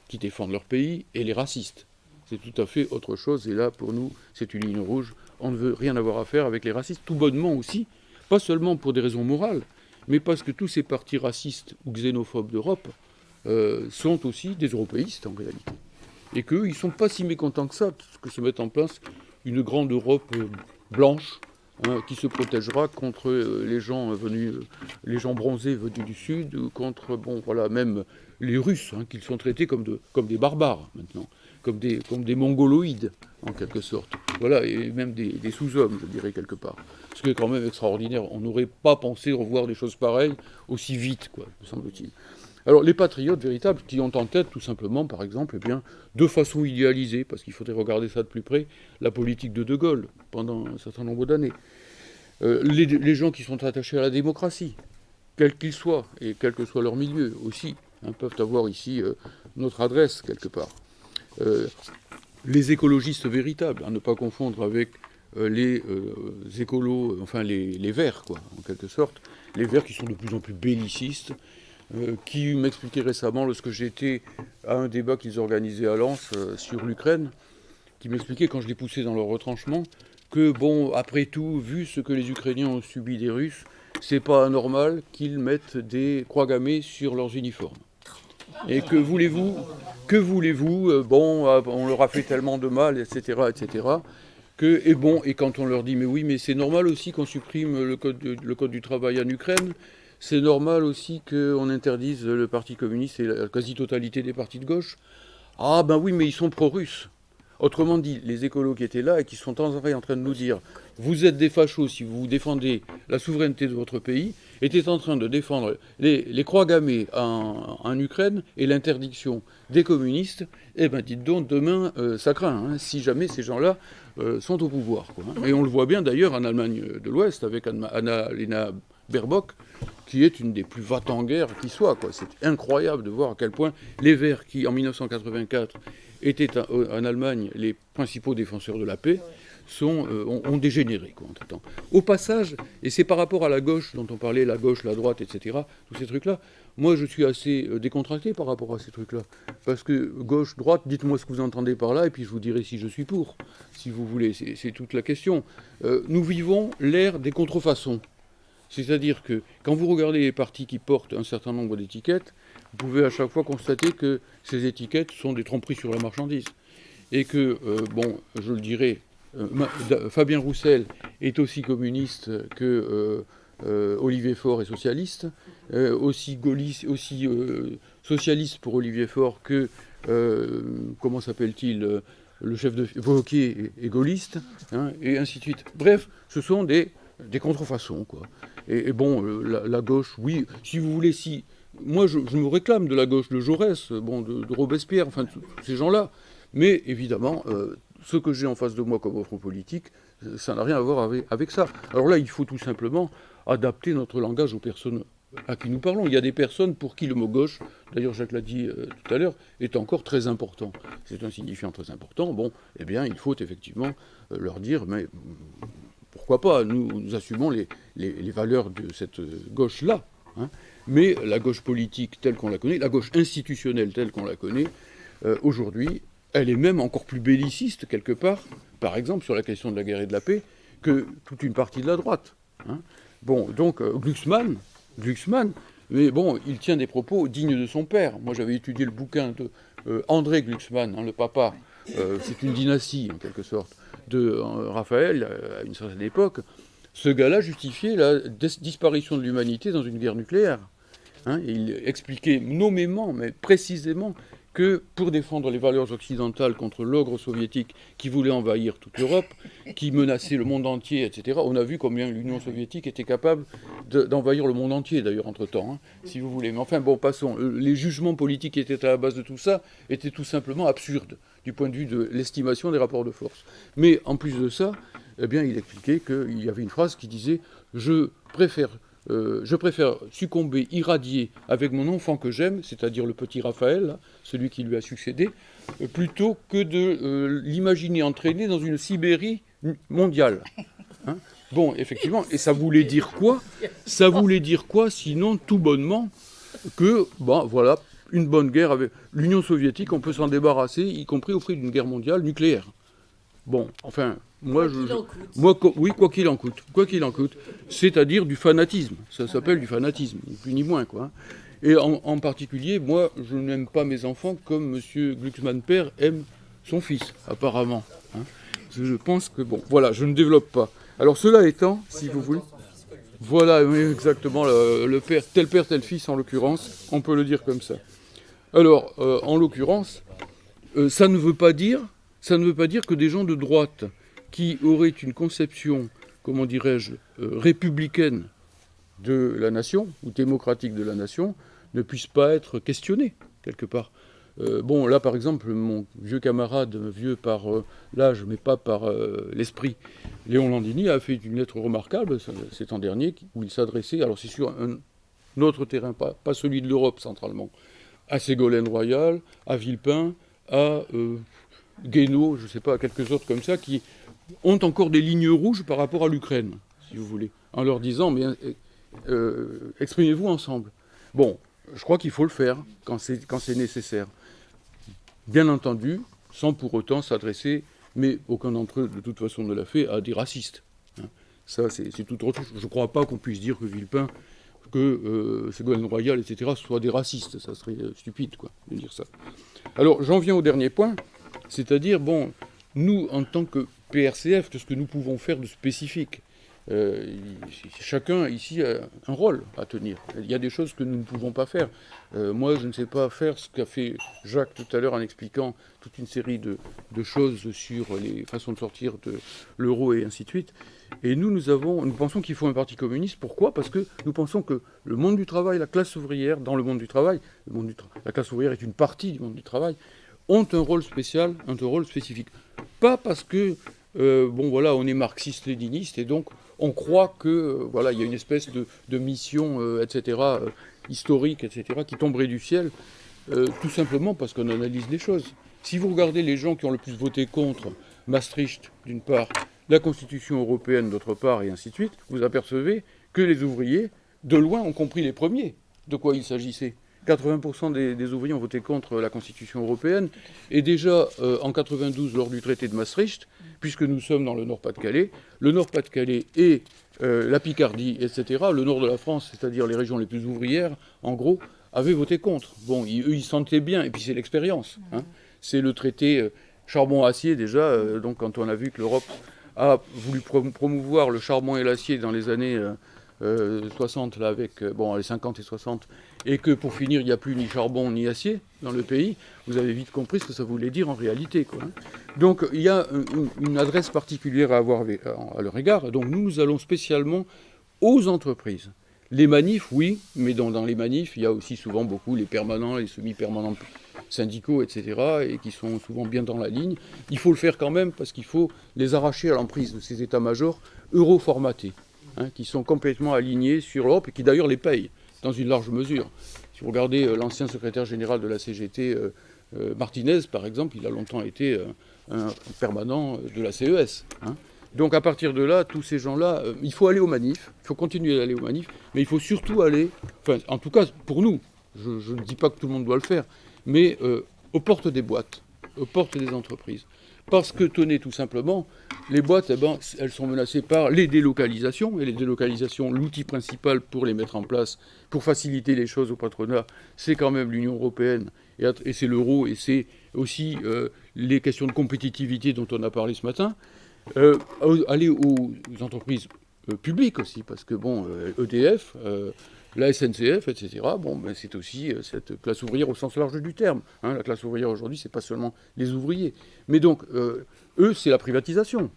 qui défendent leur pays et les racistes. C'est tout à fait autre chose, et là pour nous c'est une ligne rouge. On ne veut rien avoir à faire avec les racistes, tout bonnement aussi, pas seulement pour des raisons morales, mais parce que tous ces partis racistes ou xénophobes d'Europe sont aussi des européistes en réalité. Et qu'eux, ils ne sont pas si mécontents que ça, que se mette en place une grande Europe blanche, qui se protégera contre les gens bronzés venus du Sud, ou contre, même les Russes, qu'ils sont traités comme des barbares maintenant, comme des mongoloïdes, en quelque sorte. Voilà, et même des sous-hommes, je dirais, quelque part. Ce qui est quand même extraordinaire. On n'aurait pas pensé revoir des choses pareilles aussi vite, quoi, me semble-t-il. Alors, les patriotes véritables qui ont en tête, tout simplement, par exemple, de façon idéalisée, parce qu'il faudrait regarder ça de plus près, la politique de Gaulle, pendant un certain nombre d'années. Les gens qui sont attachés à la démocratie, quels qu'ils soient, et quel que soit leur milieu aussi, peuvent avoir ici notre adresse, quelque part. Les écologistes véritables, à ne pas confondre avec les écolos, les verts, quoi, en quelque sorte. Les verts qui sont de plus en plus bellicistes, qui m'expliquaient récemment, lorsque j'étais à un débat qu'ils organisaient à Lens sur l'Ukraine, qui m'expliquaient, quand je les poussais dans leur retranchement, que, après tout, vu ce que les Ukrainiens ont subi des Russes, c'est pas anormal qu'ils mettent des croix gammées sur leurs uniformes. Et que voulez-vous, on leur a fait tellement de mal, etc., et quand on leur dit, mais c'est normal aussi qu'on supprime le code du travail en Ukraine, c'est normal aussi qu'on interdise le Parti communiste et la quasi-totalité des partis de gauche. Ah oui, mais ils sont pro-russes. Autrement dit, les écolos qui étaient là et qui sont en train de nous dire « Vous êtes des fachos si vous défendez la souveraineté de votre pays », étaient en train de défendre les croix gammées en Ukraine et l'interdiction des communistes. Dites donc, demain, ça craint, si jamais ces gens-là sont au pouvoir, quoi. Et on le voit bien d'ailleurs en Allemagne de l'Ouest avec Annalena Baerbock, qui est une des plus va-t-en-guerre qui soit, quoi. C'est incroyable de voir à quel point les Verts, qui en 1984 étaient en Allemagne les principaux défenseurs de la paix, ont dégénéré, quoi, entre-temps. Au passage, et c'est par rapport à la gauche dont on parlait, la gauche, la droite, etc., tous ces trucs-là, moi je suis assez décontracté par rapport à ces trucs-là. Parce que gauche, droite, dites-moi ce que vous entendez par là, et puis je vous dirai si je suis pour, si vous voulez. C'est toute la question. Nous vivons l'ère des contrefaçons. C'est-à-dire que quand vous regardez les partis qui portent un certain nombre d'étiquettes, vous pouvez à chaque fois constater que ces étiquettes sont des tromperies sur la marchandise. Et que, je le dirais, Fabien Roussel est aussi communiste que Olivier Faure est socialiste, aussi socialiste pour Olivier Faure que, comment s'appelle-t-il, le chef de Wauquiez est gaulliste, et ainsi de suite. Bref, ce sont des contrefaçons, quoi. Et la gauche, oui, si vous voulez, moi je me réclame de la gauche, de Jaurès, de Robespierre, tous ces gens-là, mais évidemment, ce que j'ai en face de moi comme offre politique, ça n'a rien à voir avec ça. Alors là, il faut tout simplement adapter notre langage aux personnes à qui nous parlons. Il y a des personnes pour qui le mot gauche, d'ailleurs Jacques l'a dit tout à l'heure, est encore très important. C'est un signifiant très important. Il faut effectivement leur dire, mais pourquoi pas, nous assumons les valeurs de cette gauche-là. Mais la gauche politique telle qu'on la connaît, la gauche institutionnelle telle qu'on la connaît, aujourd'hui, elle est même encore plus belliciste, quelque part, par exemple, sur la question de la guerre et de la paix, que toute une partie de la droite. Donc Glucksmann, mais il tient des propos dignes de son père. Moi, j'avais étudié le bouquin de André Glucksmann, le papa, c'est une dynastie, en quelque sorte, de Raphaël, à une certaine époque. Ce gars-là justifiait la disparition de l'humanité dans une guerre nucléaire. Il expliquait nommément, mais précisément, que pour défendre les valeurs occidentales contre l'ogre soviétique qui voulait envahir toute l'Europe, qui menaçait le monde entier, etc., on a vu combien l'Union soviétique était capable d'envahir le monde entier, d'ailleurs, entre-temps, si vous voulez. Mais enfin, passons. Les jugements politiques qui étaient à la base de tout ça étaient tout simplement absurdes, du point de vue de l'estimation des rapports de force. Mais en plus de ça, il expliquait qu'il y avait une phrase qui disait « Je préfère je préfère succomber, irradier avec mon enfant que j'aime, c'est-à-dire le petit Raphaël, là, celui qui lui a succédé, plutôt que de l'imaginer entraîné dans une Sibérie mondiale. Hein. Bon, effectivement, et ça voulait dire quoi? Ça voulait dire quoi, sinon, tout bonnement, que, bon, voilà, une bonne guerre avec l'Union soviétique, on peut s'en débarrasser, y compris au prix d'une guerre mondiale nucléaire. Bon, enfin, moi, oui, quoi qu'il en coûte, c'est-à-dire du fanatisme, ça s'appelle du fanatisme, ni plus ni moins, quoi. Et en particulier, moi, je n'aime pas mes enfants comme M. Glucksmann père aime son fils, apparemment. Hein. Je pense que, bon, voilà, je ne développe pas. Alors, cela étant, si vous voulez, voilà, oui, exactement, le père, tel fils, en l'occurrence, on peut le dire comme ça. Alors, en l'occurrence, ça ne veut pas dire que des gens de droite qui auraient une conception, comment dirais-je, républicaine de la nation, ou démocratique de la nation, ne puissent pas être questionnés, quelque part. Bon, là, par exemple, mon vieux camarade, vieux par l'âge, mais pas par l'esprit, Léon Landini, a fait une lettre remarquable, cet an dernier, où il s'adressait, alors c'est sur un autre terrain, pas celui de l'Europe centralement, à Ségolène Royal, à Villepin, à Guénaud, je ne sais pas, à quelques autres comme ça, qui ont encore des lignes rouges par rapport à l'Ukraine, si vous voulez, en leur disant, mais exprimez-vous ensemble. Bon, je crois qu'il faut le faire quand c'est nécessaire. Bien entendu, sans pour autant s'adresser, mais aucun d'entre eux, de toute façon, ne l'a fait, à des racistes. Hein. Ça, c'est tout autre chose. Je ne crois pas qu'on puisse dire que Villepin, que Ségolène Royal, etc., soient des racistes. Ça serait stupide, quoi, de dire ça. Alors, j'en viens au dernier point, c'est-à-dire, bon, nous, en tant que PRCF, qu'est-ce que nous pouvons faire de spécifique ? Chacun ici a un rôle à tenir. Il y a des choses que nous ne pouvons pas faire. Moi, je ne sais pas faire ce qu'a fait Jacques tout à l'heure en expliquant toute une série de choses sur les façons de sortir de l'euro et ainsi de suite. Et nous pensons qu'il faut un parti communiste. Pourquoi ? Parce que nous pensons que le monde du travail, la classe ouvrière, dans le monde du travail, la classe ouvrière est une partie du monde du travail, ont un rôle spécial, un rôle spécifique. Pas parce que, bon voilà, on est marxiste-léniniste et donc on croit que voilà, il y a une espèce de mission, etc., historique, etc., qui tomberait du ciel, tout simplement parce qu'on analyse les choses. Si vous regardez les gens qui ont le plus voté contre Maastricht, d'une part, la Constitution européenne, d'autre part, et ainsi de suite, vous apercevez que les ouvriers, de loin, ont compris les premiers de quoi il s'agissait. 80% des ouvriers ont voté contre la Constitution européenne. Et déjà, en 92, lors du traité de Maastricht, puisque nous sommes dans le Nord-Pas-de-Calais, le Nord-Pas-de-Calais et la Picardie, etc., le nord de la France, c'est-à-dire les régions les plus ouvrières, en gros, avaient voté contre. Bon, eux, ils sentaient bien, et puis c'est l'expérience. Hein. C'est le traité charbon-acier, déjà. Donc, quand on a vu que l'Europe a voulu promouvoir le charbon et l'acier dans les années 60, là, avec les 50 et 60, et que pour finir, il n'y a plus ni charbon ni acier dans le pays, vous avez vite compris ce que ça voulait dire en réalité, quoi. Donc il y a une adresse particulière à avoir à leur égard. Donc nous allons spécialement aux entreprises. Les manifs, oui, mais dans les manifs, il y a aussi souvent beaucoup les permanents, les semi-permanents syndicaux, etc., et qui sont souvent bien dans la ligne. Il faut le faire quand même parce qu'il faut les arracher à l'emprise de ces états-majors euro-formatés, hein, qui sont complètement alignés sur l'Europe et qui d'ailleurs les payent dans une large mesure. Si vous regardez l'ancien secrétaire général de la CGT, Martinez, par exemple, il a longtemps été un permanent de la CES. Hein. Donc à partir de là, tous ces gens-là, il faut aller aux manifs, il faut continuer d'aller aux manifs, mais il faut surtout aller, enfin en tout cas pour nous, je ne dis pas que tout le monde doit le faire, mais aux portes des boîtes, aux portes des entreprises. Parce que, tenez, tout simplement, les boîtes, elles sont menacées par les délocalisations. Et les délocalisations, l'outil principal pour les mettre en place, pour faciliter les choses au patronat, c'est quand même l'Union européenne, et c'est l'euro, et c'est aussi les questions de compétitivité dont on a parlé ce matin. Aller aux entreprises publiques aussi, parce que, EDF... la SNCF, etc., c'est aussi cette classe ouvrière au sens large du terme. Hein. La classe ouvrière aujourd'hui, c'est pas seulement les ouvriers. Mais donc, eux, c'est la privatisation.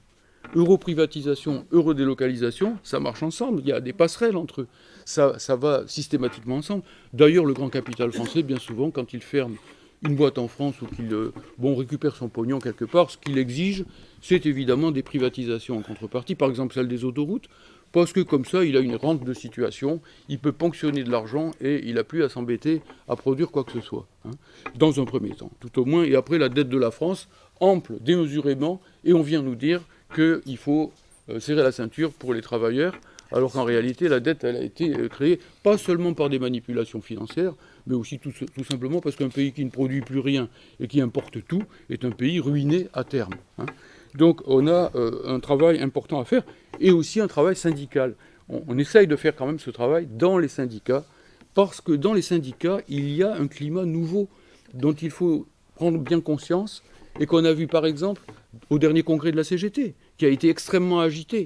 Euro-privatisation, euro-délocalisation, ça marche ensemble. Il y a des passerelles entre eux. Ça va systématiquement ensemble. D'ailleurs, le grand capital français, bien souvent, quand il ferme une boîte en France ou qu'il récupère son pognon quelque part, ce qu'il exige, c'est évidemment des privatisations en contrepartie. Par exemple, celle des autoroutes. parce que comme ça, il a une rente de situation, il peut ponctionner de l'argent et il n'a plus à s'embêter à produire quoi que ce soit, hein, dans un premier temps, tout au moins. Et après, la dette de la France, ample, démesurément, et on vient nous dire qu'il faut serrer la ceinture pour les travailleurs, alors qu'en réalité, la dette, elle a été créée pas seulement par des manipulations financières, mais aussi tout simplement parce qu'un pays qui ne produit plus rien et qui importe tout est un pays ruiné à terme, hein. Donc on a un travail important à faire, et aussi un travail syndical. On essaye de faire quand même ce travail dans les syndicats, parce que dans les syndicats, il y a un climat nouveau dont il faut prendre bien conscience, et qu'on a vu par exemple au dernier congrès de la CGT, qui a été extrêmement agité,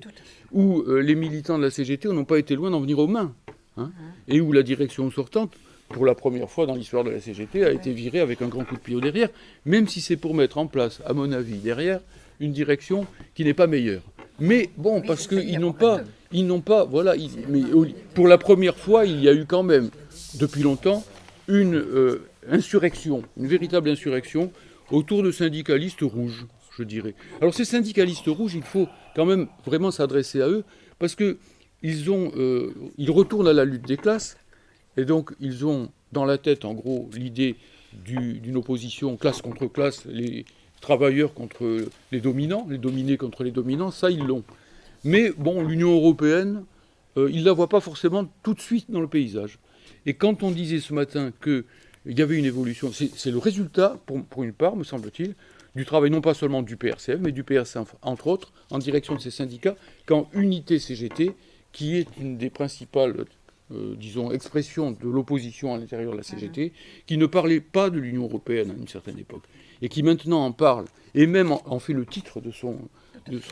où les militants de la CGT n'ont pas été loin d'en venir aux mains, hein, et où la direction sortante, pour la première fois dans l'histoire de la CGT, a été virée avec un grand coup de pied au derrière, même si c'est pour mettre en place, à mon avis, derrière, une direction qui n'est pas meilleure. Mais bon, oui, parce qu'ils n'ont pas, voilà, mais pour la première fois, il y a eu quand même, depuis longtemps, une insurrection, une véritable insurrection autour de syndicalistes rouges, je dirais. Alors ces syndicalistes rouges, il faut quand même vraiment s'adresser à eux, parce qu'ils ils retournent à la lutte des classes, et donc ils ont dans la tête, en gros, l'idée d'une opposition classe contre classe, les travailleurs contre les dominants, les dominés contre les dominants, ça ils l'ont. Mais bon, l'Union européenne, ils ne la voient pas forcément tout de suite dans le paysage. Et quand on disait ce matin qu'il y avait une évolution, c'est le résultat, pour une part, me semble-t-il, du travail non pas seulement du PRCF, mais du PRC, entre autres, en direction de ces syndicats, quand Unité CGT, qui est une des principales disons, expressions de l'opposition à l'intérieur de la CGT, qui ne parlait pas de l'Union européenne à une certaine époque, et qui maintenant en parle, et même en fait le titre de son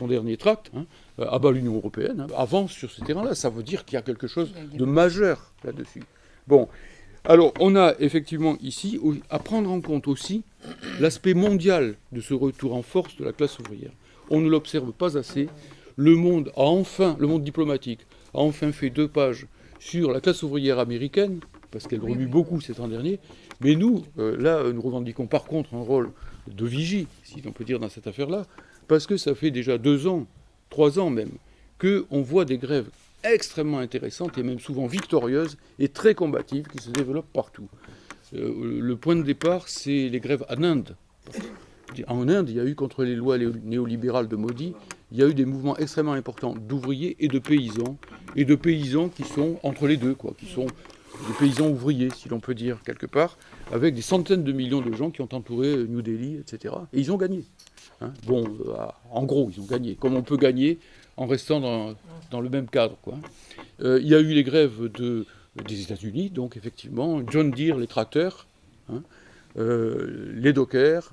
dernier tract, hein, ah bah l'Union européenne hein, avance sur ce terrain-là, ça veut dire qu'il y a quelque chose de majeur là-dessus. Bon, alors on a effectivement ici à prendre en compte aussi l'aspect mondial de ce retour en force de la classe ouvrière. On ne l'observe pas assez. Le monde diplomatique a enfin fait 2 pages sur la classe ouvrière américaine, parce qu'elle remue beaucoup ces temps derniers, mais nous, là, nous revendiquons par contre un rôle de vigie, si l'on peut dire, dans cette affaire-là, parce que ça fait déjà 2 ans, 3 ans même, qu'on voit des grèves extrêmement intéressantes et même souvent victorieuses et très combatives qui se développent partout. Le point de départ, c'est les grèves en Inde. En Inde, il y a eu, contre les lois néolibérales de Modi, il y a eu des mouvements extrêmement importants d'ouvriers et de paysans qui sont entre les deux, quoi, qui sont des paysans ouvriers, si l'on peut dire, quelque part, avec des centaines de millions de gens qui ont entouré New Delhi, etc. Et ils ont gagné. Hein. Bon, en gros, ils ont gagné, comme on peut gagner en restant dans le même cadre, quoi. Il y a eu les grèves des États-Unis, donc effectivement, John Deere, les tracteurs, hein, les Dockers,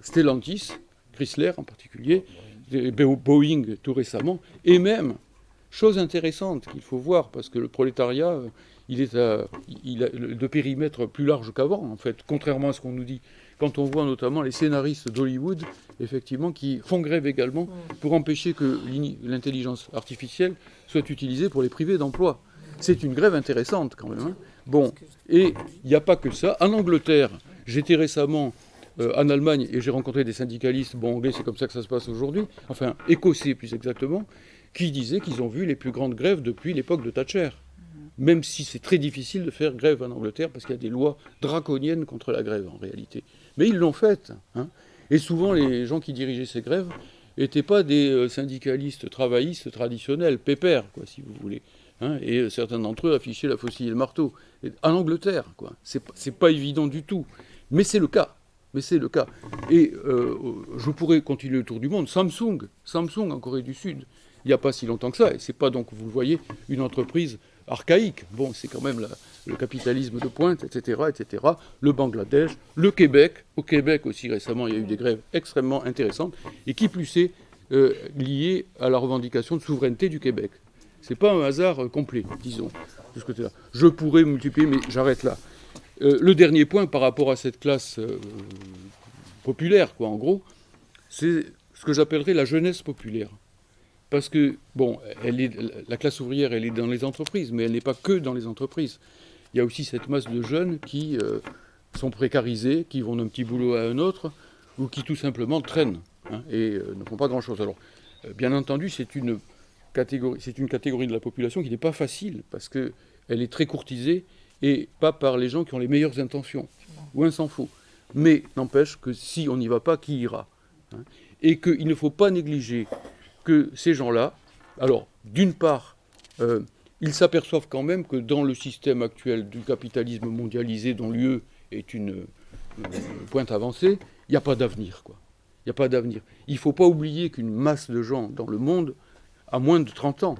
Stellantis, Chrysler en particulier, Boeing tout récemment, et même, chose intéressante qu'il faut voir, parce que le prolétariat, il a de périmètre plus large qu'avant, en fait, contrairement à ce qu'on nous dit, quand on voit notamment les scénaristes d'Hollywood, effectivement, qui font grève également pour empêcher que l'intelligence artificielle soit utilisée pour les privés d'emploi. C'est une grève intéressante quand même, hein. Bon, et il n'y a pas que ça. En Angleterre, j'étais récemment en Allemagne et j'ai rencontré des syndicalistes, bon, anglais, c'est comme ça que ça se passe aujourd'hui, enfin, écossais plus exactement, qui disaient qu'ils ont vu les plus grandes grèves depuis l'époque de Thatcher. Même si c'est très difficile de faire grève en Angleterre, parce qu'il y a des lois draconiennes contre la grève, en réalité. Mais ils l'ont faite, hein. Et souvent, les gens qui dirigeaient ces grèves n'étaient pas des syndicalistes travaillistes traditionnels, pépères, quoi, si vous voulez. Hein, et certains d'entre eux affichaient la faucille et le marteau. En Angleterre, quoi. C'est pas évident du tout. Mais c'est le cas. Et je pourrais continuer le tour du monde. Samsung en Corée du Sud, il n'y a pas si longtemps que ça. Et c'est pas donc, vous le voyez, une entreprise archaïque. Bon, c'est quand même le capitalisme de pointe, etc., etc. Le Bangladesh, le Québec. Au Québec aussi, récemment, il y a eu des grèves extrêmement intéressantes. Et qui plus est, liées à la revendication de souveraineté du Québec. C'est pas un hasard complet, disons, de ce côté-là. Je pourrais multiplier, mais j'arrête là. Le dernier point par rapport à cette classe populaire, quoi, en gros, c'est ce que j'appellerais la jeunesse populaire. Parce que, bon, la classe ouvrière, elle est dans les entreprises, mais elle n'est pas que dans les entreprises. Il y a aussi cette masse de jeunes qui sont précarisés, qui vont d'un petit boulot à un autre, ou qui tout simplement traînent, hein, et ne font pas grand-chose. Alors, bien entendu, c'est une une catégorie de la population qui n'est pas facile, parce qu'elle est très courtisée, et pas par les gens qui ont les meilleures intentions, loin s'en faut. Mais n'empêche que si on n'y va pas, qui ira, hein, et qu'il ne faut pas négliger que ces gens-là, alors d'une part, ils s'aperçoivent quand même que dans le système actuel du capitalisme mondialisé, dont l'UE est une pointe avancée, il n'y a pas d'avenir, quoi. Il n'y a pas d'avenir. Il ne faut pas oublier qu'une masse de gens dans le monde a moins de 30 ans.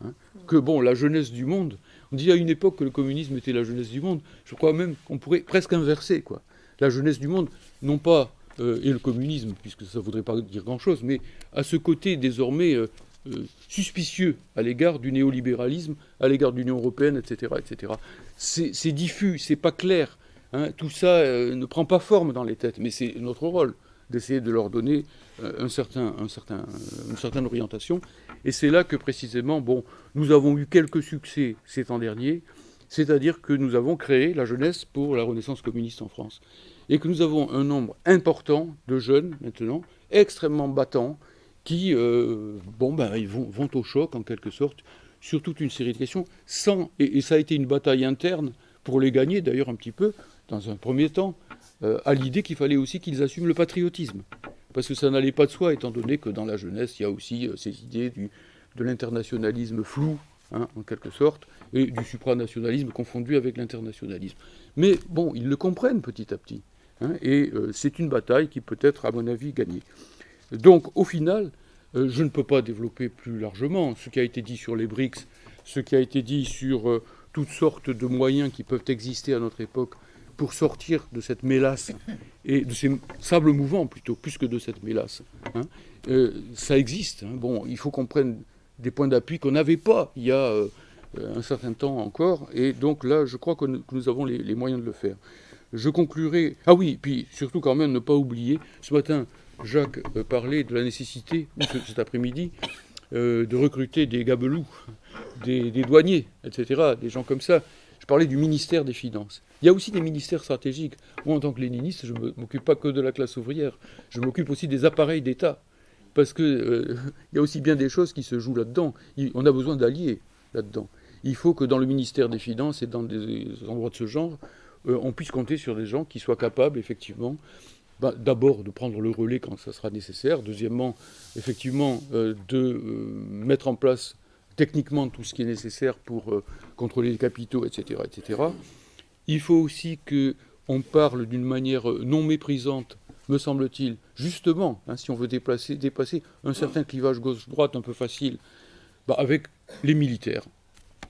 Hein, que bon, la jeunesse du monde, on dit à une époque que le communisme était la jeunesse du monde, je crois même qu'on pourrait presque inverser, quoi. La jeunesse du monde, non pas, et le communisme, puisque ça ne voudrait pas dire grand-chose, mais à ce côté désormais suspicieux à l'égard du néolibéralisme, à l'égard de l'Union européenne, etc. etc. C'est diffus, c'est pas clair. Hein, tout ça ne prend pas forme dans les têtes, mais c'est notre rôle d'essayer de leur donner une certaine orientation. Et c'est là que précisément, bon, nous avons eu quelques succès ces temps derniers, c'est-à-dire que nous avons créé la jeunesse pour la Renaissance communiste en France. Et que nous avons un nombre important de jeunes, maintenant, extrêmement battants, qui ils vont au choc, en quelque sorte, sur toute une série de questions, et ça a été une bataille interne, pour les gagner d'ailleurs un petit peu, dans un premier temps, à l'idée qu'il fallait aussi qu'ils assument le patriotisme. Parce que ça n'allait pas de soi, étant donné que dans la jeunesse, il y a aussi ces idées de l'internationalisme flou, hein, en quelque sorte, et du supranationalisme confondu avec l'internationalisme. Mais bon, ils le comprennent petit à petit. Hein, et c'est une bataille qui peut être, à mon avis, gagnée. Donc, au final, je ne peux pas développer plus largement ce qui a été dit sur les BRICS, ce qui a été dit sur toutes sortes de moyens qui peuvent exister à notre époque pour sortir de cette mélasse, et de ces sables mouvants plutôt, plus que de cette mélasse. Hein. Ça existe. Hein. Bon, il faut qu'on prenne des points d'appui qu'on n'avait pas il y a un certain temps encore, et donc là, je crois que nous avons les moyens de le faire. Je conclurai... Ah oui, puis surtout quand même ne pas oublier, ce matin, Jacques parlait de la nécessité, ou cet après-midi, de recruter des gabelous, des douaniers, etc., des gens comme ça. Je parlais du ministère des Finances. Il y a aussi des ministères stratégiques. Moi, en tant que léniniste, je ne m'occupe pas que de la classe ouvrière. Je m'occupe aussi des appareils d'État. Parce qu'il y a aussi bien des choses qui se jouent là-dedans. On a besoin d'alliés là-dedans. Il faut que dans le ministère des Finances et dans des endroits de ce genre, on puisse compter sur des gens qui soient capables, effectivement, d'abord de prendre le relais quand ça sera nécessaire. Deuxièmement, effectivement, de mettre en place techniquement tout ce qui est nécessaire pour contrôler les capitaux, etc., etc. Il faut aussi qu'on parle d'une manière non méprisante, me semble-t-il, justement, hein, si on veut dépasser un certain clivage gauche-droite un peu facile, avec les militaires.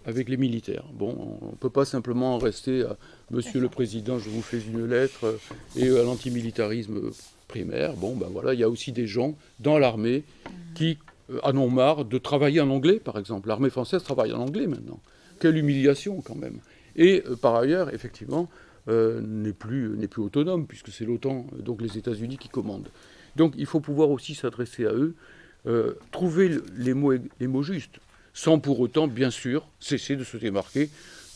Avec les militaires. Bon, on ne peut pas simplement rester à « Monsieur le Président, je vous fais une lettre » et à l'antimilitarisme primaire. Bon, voilà, il y a aussi des gens dans l'armée qui en ont marre de travailler en anglais, par exemple. L'armée française travaille en anglais maintenant. Quelle humiliation, quand même. Et par ailleurs, effectivement, n'est plus autonome, puisque c'est l'OTAN, donc les États-Unis, qui commandent. Donc il faut pouvoir aussi s'adresser à eux, trouver les mots justes, sans pour autant, bien sûr, cesser de se démarquer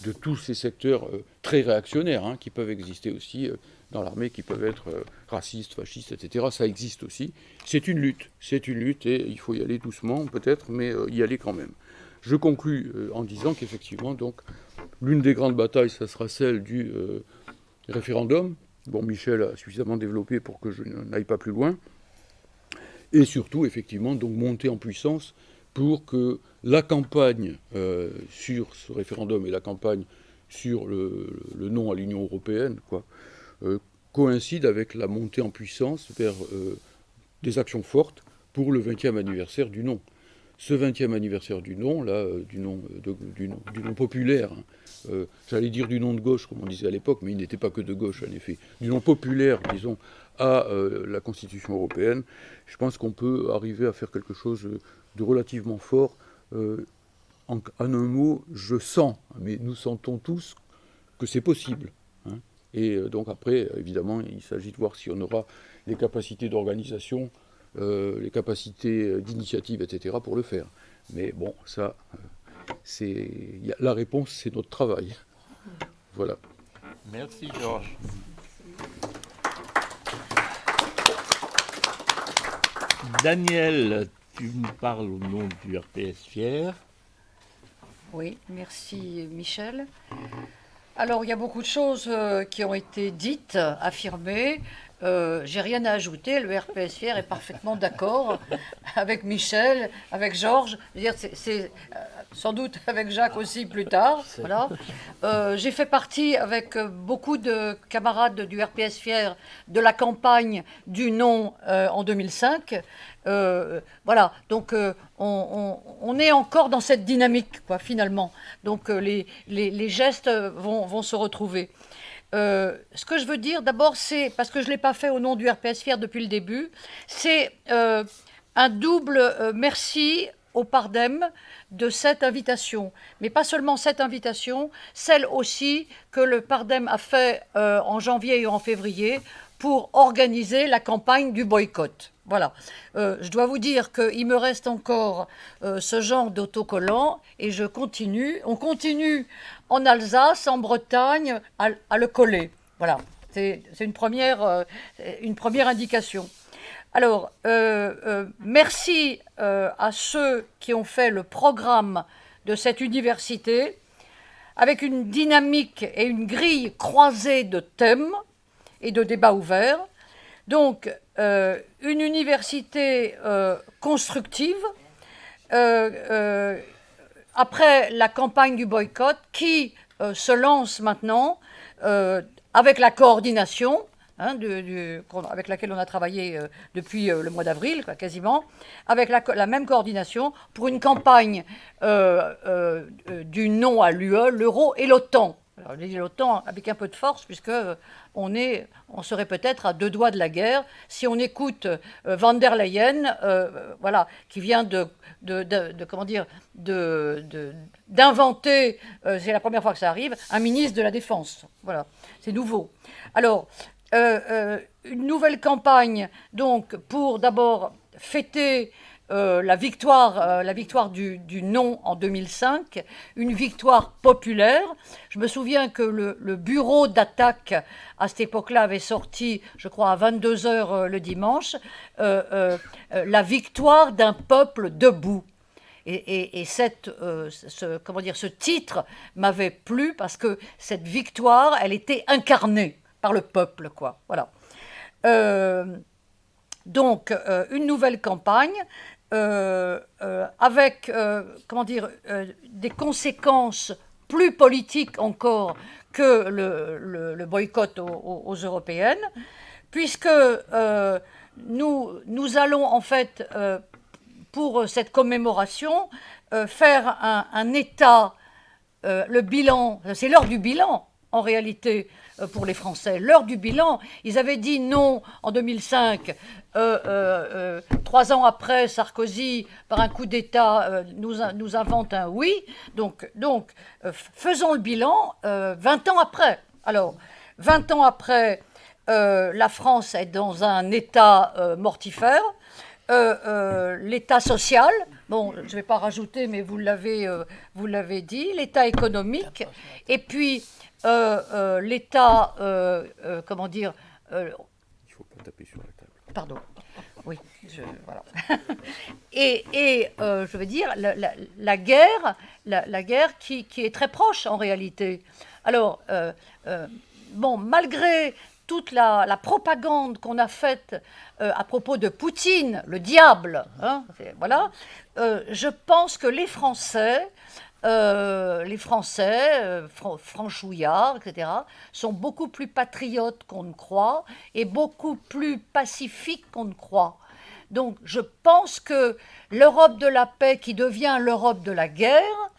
de tous ces secteurs très réactionnaires, hein, qui peuvent exister aussi dans l'armée, qui peuvent être racistes, fascistes, etc. Ça existe aussi. C'est une lutte, et il faut y aller doucement, peut-être, mais y aller quand même. Je conclus en disant qu'effectivement, donc, l'une des grandes batailles, ça sera celle du référendum. Bon, Michel a suffisamment développé pour que je n'aille pas plus loin. Et surtout, effectivement, donc monter en puissance pour que la campagne sur ce référendum et la campagne sur le non à l'Union européenne, coïncident avec la montée en puissance vers des actions fortes pour le 20e anniversaire du non. Ce 20e anniversaire du non, là, du non populaire, hein, j'allais dire du non de gauche, comme on disait à l'époque, mais il n'était pas que de gauche, en effet, du non populaire, disons, à la Constitution européenne, je pense qu'on peut arriver à faire quelque chose de relativement fort. En un mot, je sens, mais nous sentons tous que c'est possible. Hein. Et donc après, évidemment, il s'agit de voir si on aura les capacités d'organisation, les capacités d'initiative, etc., pour le faire. Mais bon, ça, la réponse, c'est notre travail. Voilà. Merci, Georges. Daniel, tu nous parles au nom du RPS Fier. Oui, merci Michel. Alors, il y a beaucoup de choses qui ont été dites, affirmées. J'ai rien à ajouter. Le RPS Fier est parfaitement d'accord avec Michel, avec Georges. Je veux dire, c'est sans doute avec Jacques aussi plus tard. Voilà. J'ai fait partie avec beaucoup de camarades du RPS Fier de la campagne du non en 2005. Voilà, donc on est encore dans cette dynamique, quoi, finalement. Donc les gestes vont se retrouver. Ce que je veux dire, d'abord, c'est, parce que je ne l'ai pas fait au nom du RPS Fier depuis le début, c'est un double merci au Pardem de cette invitation. Mais pas seulement cette invitation, celle aussi que le Pardem a fait en janvier et en février pour organiser la campagne du boycott. Voilà. Je dois vous dire qu'il me reste encore ce genre d'autocollant et on continue en Alsace, en Bretagne, à le coller. Voilà. C'est une première indication. Alors, merci à ceux qui ont fait le programme de cette université avec une dynamique et une grille croisée de thèmes et de débats ouverts. Donc, une université constructive, après la campagne du boycott, qui se lance maintenant avec la coordination, avec laquelle on a travaillé depuis le mois d'avril, quasiment, avec la même coordination pour une campagne du non à l'UE, l'euro et l'OTAN. Alors, je dis l'OTAN avec un peu de force, puisque on serait peut-être à deux doigts de la guerre si on écoute Van der Leyen, voilà, qui vient d'inventer, c'est la première fois que ça arrive, un ministre de la Défense. Voilà, c'est nouveau. Alors, une nouvelle campagne, donc, pour d'abord fêter la victoire du non en 2005, une victoire populaire. Je me souviens que le bureau d'attaque, à cette époque-là, avait sorti, je crois, à 22h le dimanche, la victoire d'un peuple debout. Et ce titre m'avait plu parce que cette victoire, elle était incarnée par le peuple, quoi. Voilà. Donc, une nouvelle campagne avec, des conséquences plus politiques encore que le boycott aux européennes, puisque nous allons en fait, pour cette commémoration, faire un état, le bilan, c'est l'heure du bilan en réalité pour les Français. L'heure du bilan, ils avaient dit non en 2005. 3 ans après, Sarkozy, par un coup d'État, nous invente un oui. Donc faisons le bilan 20 ans après. Alors, 20 ans après, la France est dans un état mortifère. L'état social, bon, je ne vais pas rajouter, mais vous l'avez dit, l'état économique, et puis l'état, il faut pas taper sur la table. Pardon. Oui, voilà. et je veux dire, la guerre qui est très proche en réalité. Alors, malgré toute la propagande qu'on a faite à propos de Poutine, le diable, voilà, je pense que les Français, franchouillards, etc., sont beaucoup plus patriotes qu'on ne croit et beaucoup plus pacifiques qu'on ne croit. Donc je pense que l'Europe de la paix qui devient l'Europe de la guerre,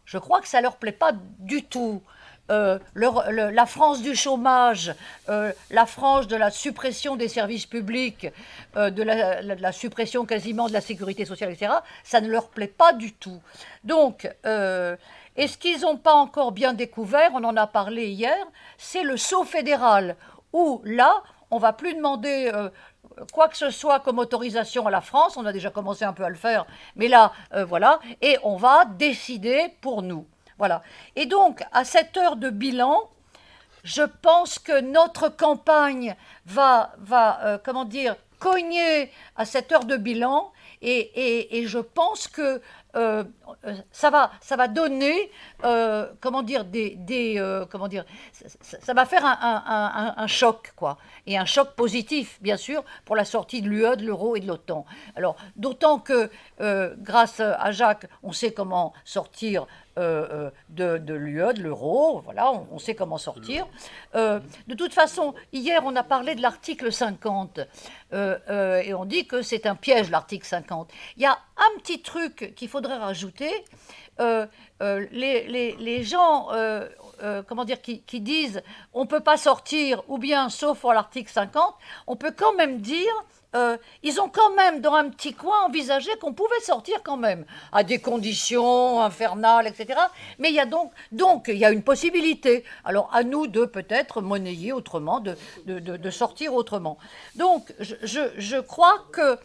je crois que ça ne leur plaît pas du tout. La France du chômage, la France de la suppression des services publics, de la suppression quasiment de la sécurité sociale, etc., ça ne leur plaît pas du tout. Donc, et ce qu'ils n'ont pas encore bien découvert, on en a parlé hier, c'est le saut fédéral, où là, on ne va plus demander quoi que ce soit comme autorisation à la France, on a déjà commencé un peu à le faire, mais là, voilà, et on va décider pour nous. Voilà. Et donc, à cette heure de bilan, je pense que notre campagne va cogner à cette heure de bilan et je pense que ça va donner, comment dire, comment dire, ça va faire un choc, quoi. Et un choc positif, bien sûr, pour la sortie de l'UE, de l'euro et de l'OTAN. Alors, d'autant que, grâce à Jacques, on sait comment sortir de l'UE, de l'euro, voilà, on sait comment sortir. De toute façon, hier, on a parlé de l'article 50, et on dit que c'est un piège, l'article 50. Il y a un petit truc qu'il faudrait rajouter. Les gens, comment dire, qui disent on ne peut pas sortir, ou bien sauf pour l'article 50, on peut quand même dire ils ont quand même dans un petit coin envisagé qu'on pouvait sortir quand même, à des conditions infernales, etc. Mais il y a donc il y a une possibilité. Alors à nous de peut-être monnayer autrement, de sortir autrement. Donc je crois que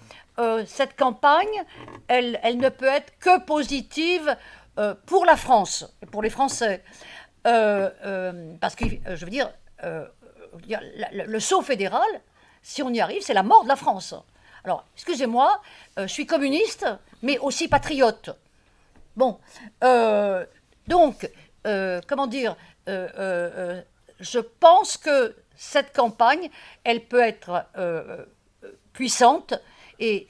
cette campagne, elle ne peut être que positive pour la France, pour les Français. Parce que, je veux dire, le saut fédéral, si on y arrive, c'est la mort de la France. Alors, excusez-moi, je suis communiste, mais aussi patriote. Bon, donc, comment dire, je pense que cette campagne, elle peut être puissante, mais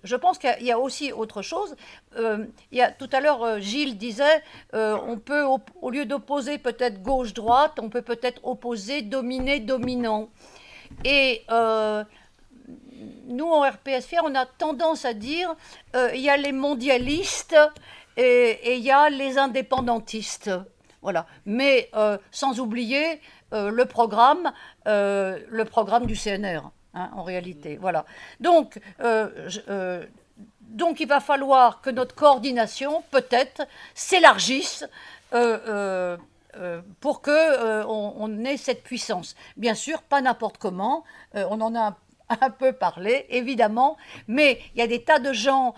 je pense qu'il y a aussi autre chose. Tout à l'heure, Gilles disait, on peut, au lieu d'opposer peut-être gauche-droite, on peut peut-être opposer dominé-dominant. Et nous, en RPS-FR, on a tendance à dire, il y a les mondialistes et il y a les indépendantistes. Voilà. Mais sans oublier le programme du CNR. Hein, en réalité, voilà. Donc il va falloir que notre coordination, peut-être, s'élargisse pour qu'on ait cette puissance. Bien sûr, pas n'importe comment, on en a un peu parlé, évidemment, mais il y a des tas de gens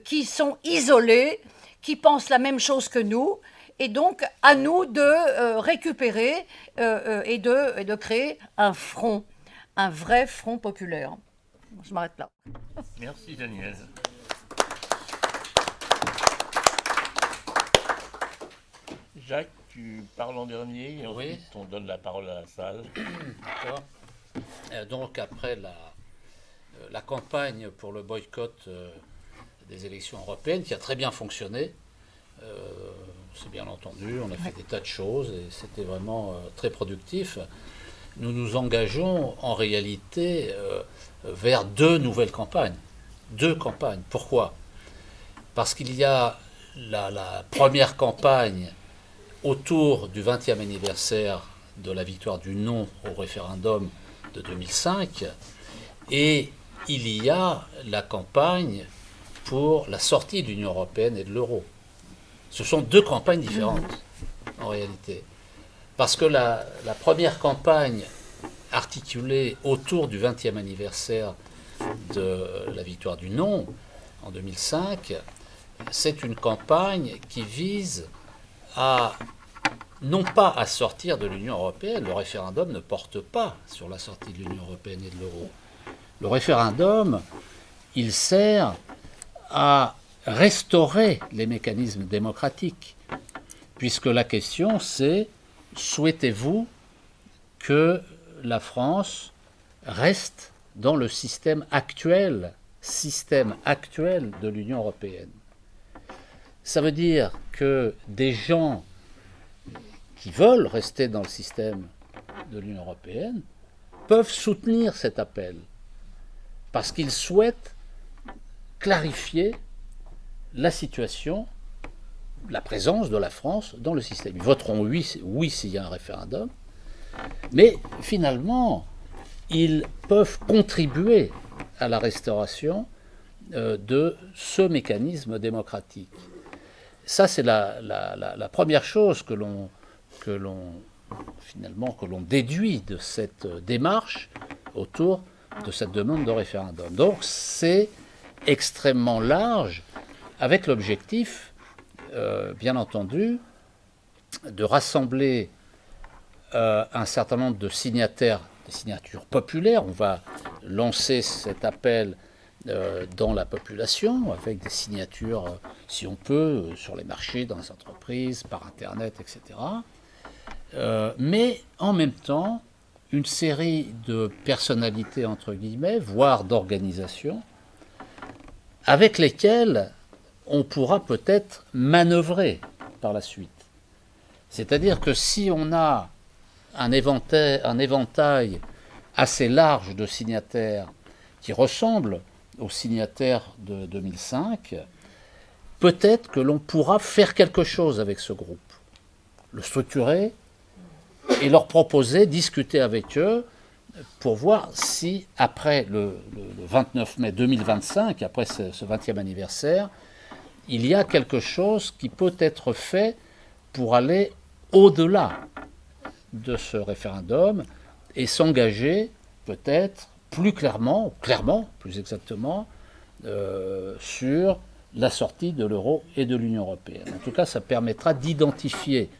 qui sont isolés, qui pensent la même chose que nous, et donc à nous de récupérer et de créer un front. Un vrai front populaire. Je m'arrête là. Merci Daniel. Jacques, tu parles en dernier et ensuite on donne la parole à la salle. D'accord. Donc après la campagne pour le boycott des élections européennes, qui a très bien fonctionné, c'est bien entendu, on a fait des tas de choses et c'était vraiment très productif. Nous nous engageons en réalité vers deux nouvelles campagnes. Deux campagnes. Pourquoi ? Parce qu'il y a la première campagne autour du 20e anniversaire de la victoire du non au référendum de 2005 et il y a la campagne pour la sortie de l'Union européenne et de l'euro. Ce sont deux campagnes différentes en réalité. Parce que la première campagne articulée autour du 20e anniversaire de la victoire du non en 2005, c'est une campagne qui vise non pas à sortir de l'Union européenne, le référendum ne porte pas sur la sortie de l'Union européenne et de l'euro. Le référendum, il sert à restaurer les mécanismes démocratiques, puisque la question c'est: souhaitez-vous que la France reste dans le système actuel de l'Union européenne? Ça veut dire que des gens qui veulent rester dans le système de l'Union européenne peuvent soutenir cet appel parce qu'ils souhaitent clarifier la situation, la présence de la France dans le système. Ils voteront oui s'il y a un référendum, mais finalement, ils peuvent contribuer à la restauration de ce mécanisme démocratique. Ça, c'est la première chose que l'on déduit de cette démarche autour de cette demande de référendum. Donc, c'est extrêmement large, avec l'objectif, bien entendu, de rassembler un certain nombre de signataires des signatures populaires. On va lancer cet appel dans la population, avec des signatures, si on peut, sur les marchés, dans les entreprises, par Internet, etc. Mais en même temps, une série de personnalités, entre guillemets, voire d'organisations, avec lesquelles on pourra peut-être manœuvrer par la suite. C'est-à-dire que si on a un éventail assez large de signataires qui ressemblent aux signataires de 2005, peut-être que l'on pourra faire quelque chose avec ce groupe, le structurer et leur proposer, discuter avec eux pour voir si, après le 29 mai 2025, après ce 20e anniversaire, il y a quelque chose qui peut être fait pour aller au-delà de ce référendum et s'engager peut-être plus clairement, plus exactement, sur la sortie de l'euro et de l'Union européenne. En tout cas, ça permettra d'identifier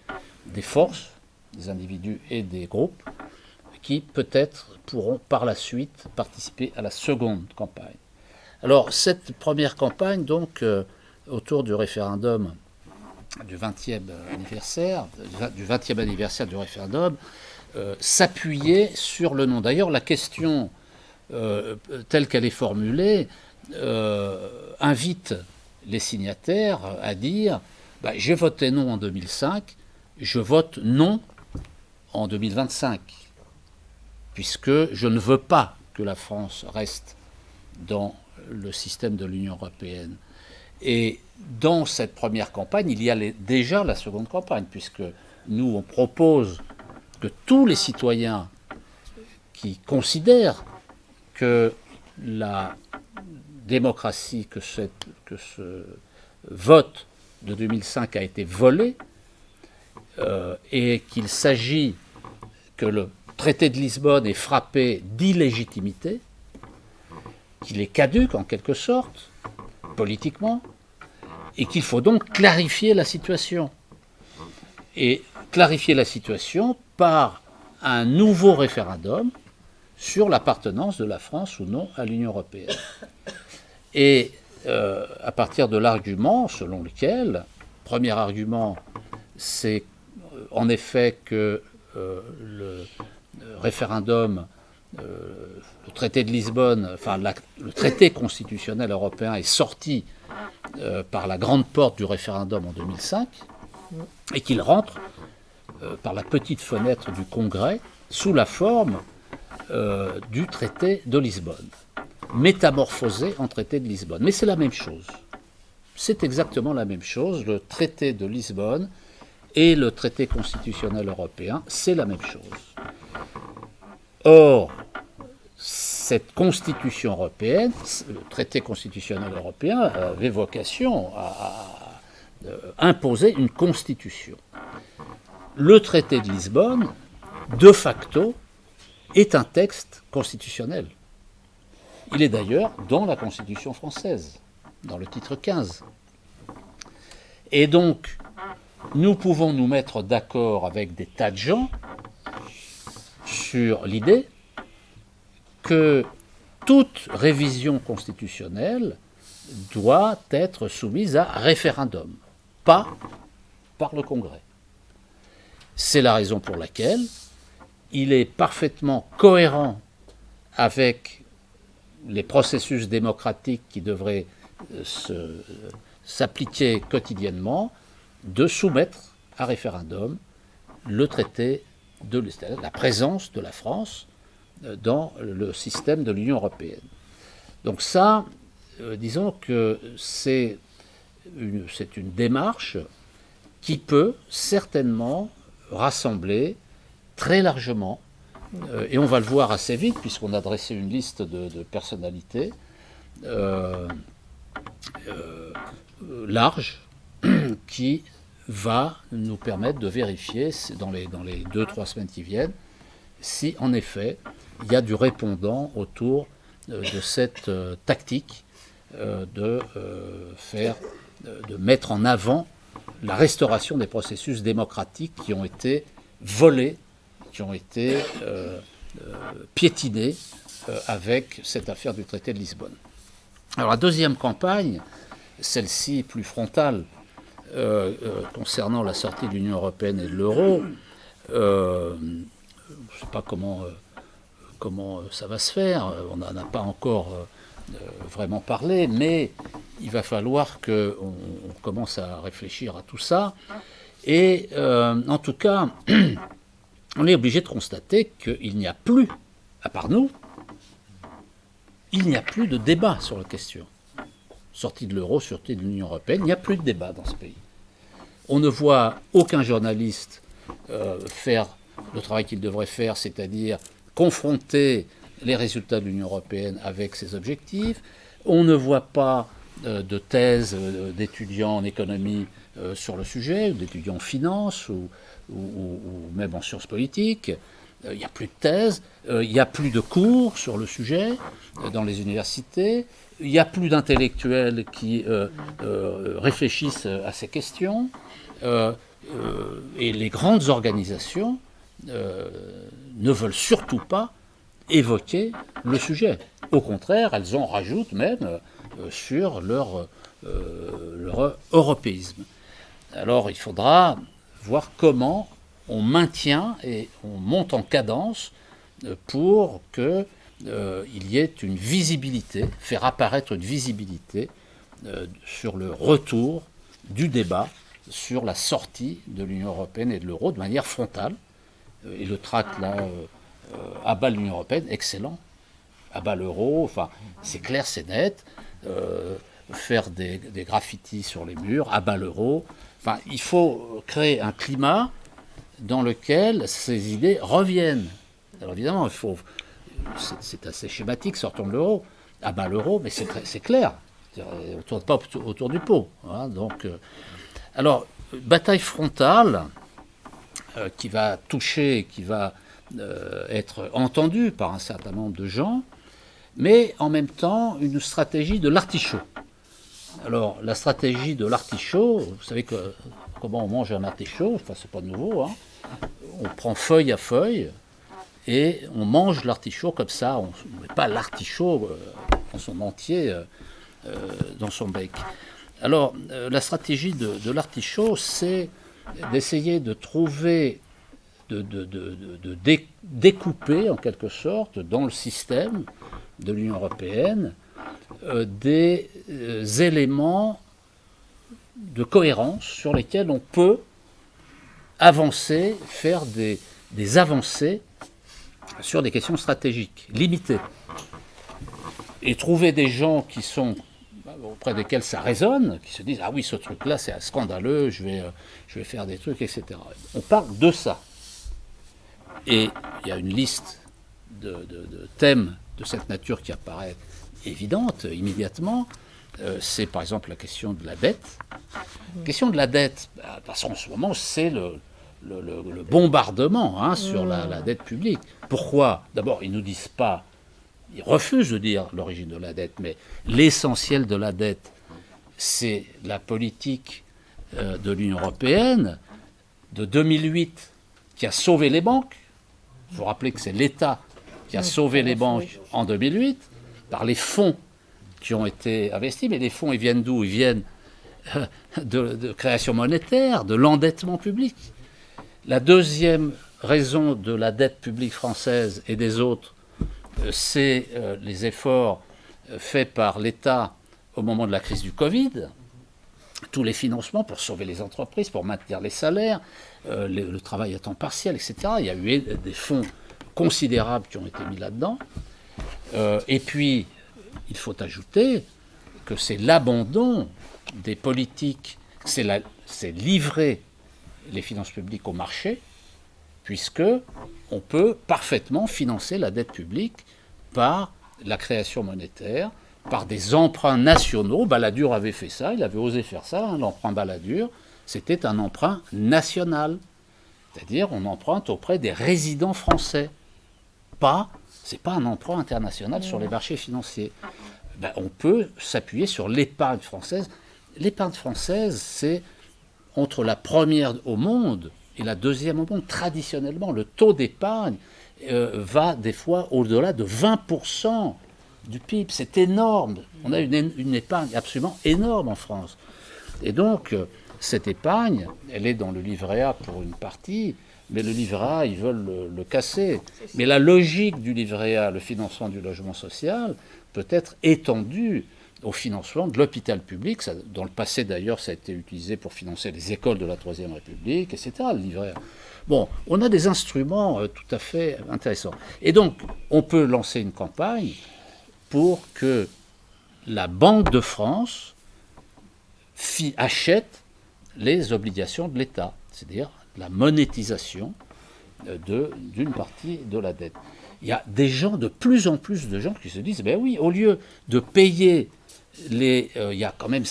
des forces, des individus et des groupes qui peut-être pourront par la suite participer à la seconde campagne. Alors cette première campagne, donc, autour du référendum du 20e anniversaire du référendum, s'appuyait sur le nom. D'ailleurs, la question telle qu'elle est formulée invite les signataires à dire j'ai voté non en 2005, je vote non en 2025, puisque je ne veux pas que la France reste dans le système de l'Union européenne. Et dans cette première campagne, il y a déjà la seconde campagne, puisque nous, on propose que tous les citoyens qui considèrent que la démocratie, que ce vote de 2005 a été volé, et qu'il s'agit que le traité de Lisbonne est frappé d'illégitimité, qu'il est caduc en quelque sorte, politiquement, et qu'il faut donc clarifier la situation. Et clarifier la situation par un nouveau référendum sur l'appartenance de la France ou non à l'Union européenne. Et à partir de l'argument selon lequel, premier argument, c'est en effet que le référendum, le traité de Lisbonne, enfin le traité constitutionnel européen est sorti par la grande porte du référendum en 2005 et qu'il rentre par la petite fenêtre du Congrès sous la forme du traité de Lisbonne, métamorphosé en traité de Lisbonne. Mais c'est la même chose. C'est exactement la même chose. Le traité de Lisbonne et le traité constitutionnel européen, c'est la même chose. Or, cette constitution européenne, le traité constitutionnel européen avait vocation à imposer une constitution. Le traité de Lisbonne, de facto, est un texte constitutionnel. Il est d'ailleurs dans la Constitution française, dans le titre 15. Et donc, nous pouvons nous mettre d'accord avec des tas de gens sur l'idée que toute révision constitutionnelle doit être soumise à référendum, pas par le Congrès. C'est la raison pour laquelle il est parfaitement cohérent avec les processus démocratiques qui devraient s'appliquer quotidiennement, de soumettre à référendum le traité la présence de la France dans le système de l'Union européenne. Donc ça, disons que c'est une démarche qui peut certainement rassembler très largement, et on va le voir assez vite puisqu'on a dressé une liste de personnalités large qui va nous permettre de vérifier dans les 2-3 semaines qui viennent si en effet il y a du répondant autour de cette tactique de mettre en avant la restauration des processus démocratiques qui ont été volés, qui ont été piétinée avec cette affaire du traité de Lisbonne. Alors la deuxième campagne, celle-ci plus frontale, concernant la sortie de l'Union européenne et de l'euro, je ne sais pas comment ça va se faire, on n'en a pas encore vraiment parlé, mais il va falloir qu'on commence à réfléchir à tout ça. Et en tout cas, on est obligé de constater qu'il n'y a plus, à part nous, il n'y a plus de débat sur la question. Sortie de l'euro, sortie de l'Union européenne, il n'y a plus de débat dans ce pays. On ne voit aucun journaliste faire le travail qu'il devrait faire, c'est-à-dire confronter les résultats de l'Union européenne avec ses objectifs. On ne voit pas de thèse d'étudiants en économie sur le sujet, ou d'étudiants en finance, ou même en sciences politiques. Il n'y a plus de thèse, il n'y a plus de cours sur le sujet dans les universités, il n'y a plus d'intellectuels qui réfléchissent à ces questions, et les grandes organisations ne veulent surtout pas évoquer le sujet. Au contraire, elles en rajoutent même sur leur européisme. Alors il faudra voir comment on maintient et on monte en cadence pour qu'il y ait une visibilité, faire apparaître une visibilité sur le retour du débat sur la sortie de l'Union européenne et de l'euro de manière frontale. Et le tract, là, abat l'Union européenne, excellent. Abat l'euro, enfin, c'est clair, c'est net. Faire des graffitis sur les murs, abat l'euro. Enfin, il faut créer un climat dans lequel ces idées reviennent. Alors évidemment, c'est assez schématique, sortons de l'euro, abat l'euro, mais c'est clair. On ne tourne pas autour du pot. Hein, donc, alors, bataille frontale qui va toucher, qui va être entendue par un certain nombre de gens, mais en même temps une stratégie de l'artichaut. Alors, la stratégie de l'artichaut, vous savez comment on mange un artichaut, enfin c'est pas nouveau, hein. On prend feuille à feuille et on mange l'artichaut comme ça, on ne met pas l'artichaut en son entier dans son bec. Alors, la stratégie de l'artichaut, c'est d'essayer de trouver, de découper en quelque sorte dans le système de l'Union européenne des éléments de cohérence sur lesquels on peut avancer, faire des avancées sur des questions stratégiques, limitées. Et trouver des gens qui sont auprès desquels ça résonne, qui se disent « Ah oui, ce truc-là, c'est scandaleux, je vais faire des trucs, etc. » On parle de ça. Et il y a une liste de thèmes de cette nature qui apparaît évidente immédiatement. C'est par exemple la question de la dette. La question de la dette, parce qu'en ce moment, c'est le bombardement sur la dette publique. Pourquoi ? D'abord, ils ne nous disent pas, ils refusent de dire l'origine de la dette, mais l'essentiel de la dette, c'est la politique de l'Union européenne de 2008 qui a sauvé les banques. Il faut rappeler que c'est l'État qui a sauvé les banques en 2008 par les fonds qui ont été investis. Mais les fonds, ils viennent d'où ? Ils viennent de création monétaire, de l'endettement public. La deuxième raison de la dette publique française et des autres, c'est les efforts faits par l'État au moment de la crise du Covid, tous les financements pour sauver les entreprises, pour maintenir les salaires, le travail à temps partiel, etc. Il y a eu des fonds considérables qui ont été mis là-dedans. Et puis, il faut ajouter que c'est l'abandon des politiques, c'est livrer les finances publiques au marché, puisque on peut parfaitement financer la dette publique par la création monétaire, par des emprunts nationaux. Balladur avait fait ça, il avait osé faire ça, hein, l'emprunt Balladur, c'était un emprunt national. C'est-à-dire, on emprunte auprès des résidents français. C'est pas un emprunt international sur les marchés financiers. On peut s'appuyer sur l'épargne française. L'épargne française, c'est entre la première au monde et la deuxième au monde. Traditionnellement, le taux d'épargne va des fois au-delà de 20% du PIB. C'est énorme. On a une épargne absolument énorme en France. Et donc, cette épargne, elle est dans le livret A pour une partie, mais le livret A, ils veulent le casser. Mais la logique du livret A, le financement du logement social, peut être étendue au financement de l'hôpital public. Ça, dans le passé, d'ailleurs, ça a été utilisé pour financer les écoles de la Troisième République, etc., le livret A. Bon, on a des instruments tout à fait intéressants. Et donc, on peut lancer une campagne pour que la Banque de France achète les obligations de l'État, c'est-à-dire la monétisation d'une partie de la dette. Il y a de plus en plus de gens qui se disent, ben oui, au lieu de payer il y a quand même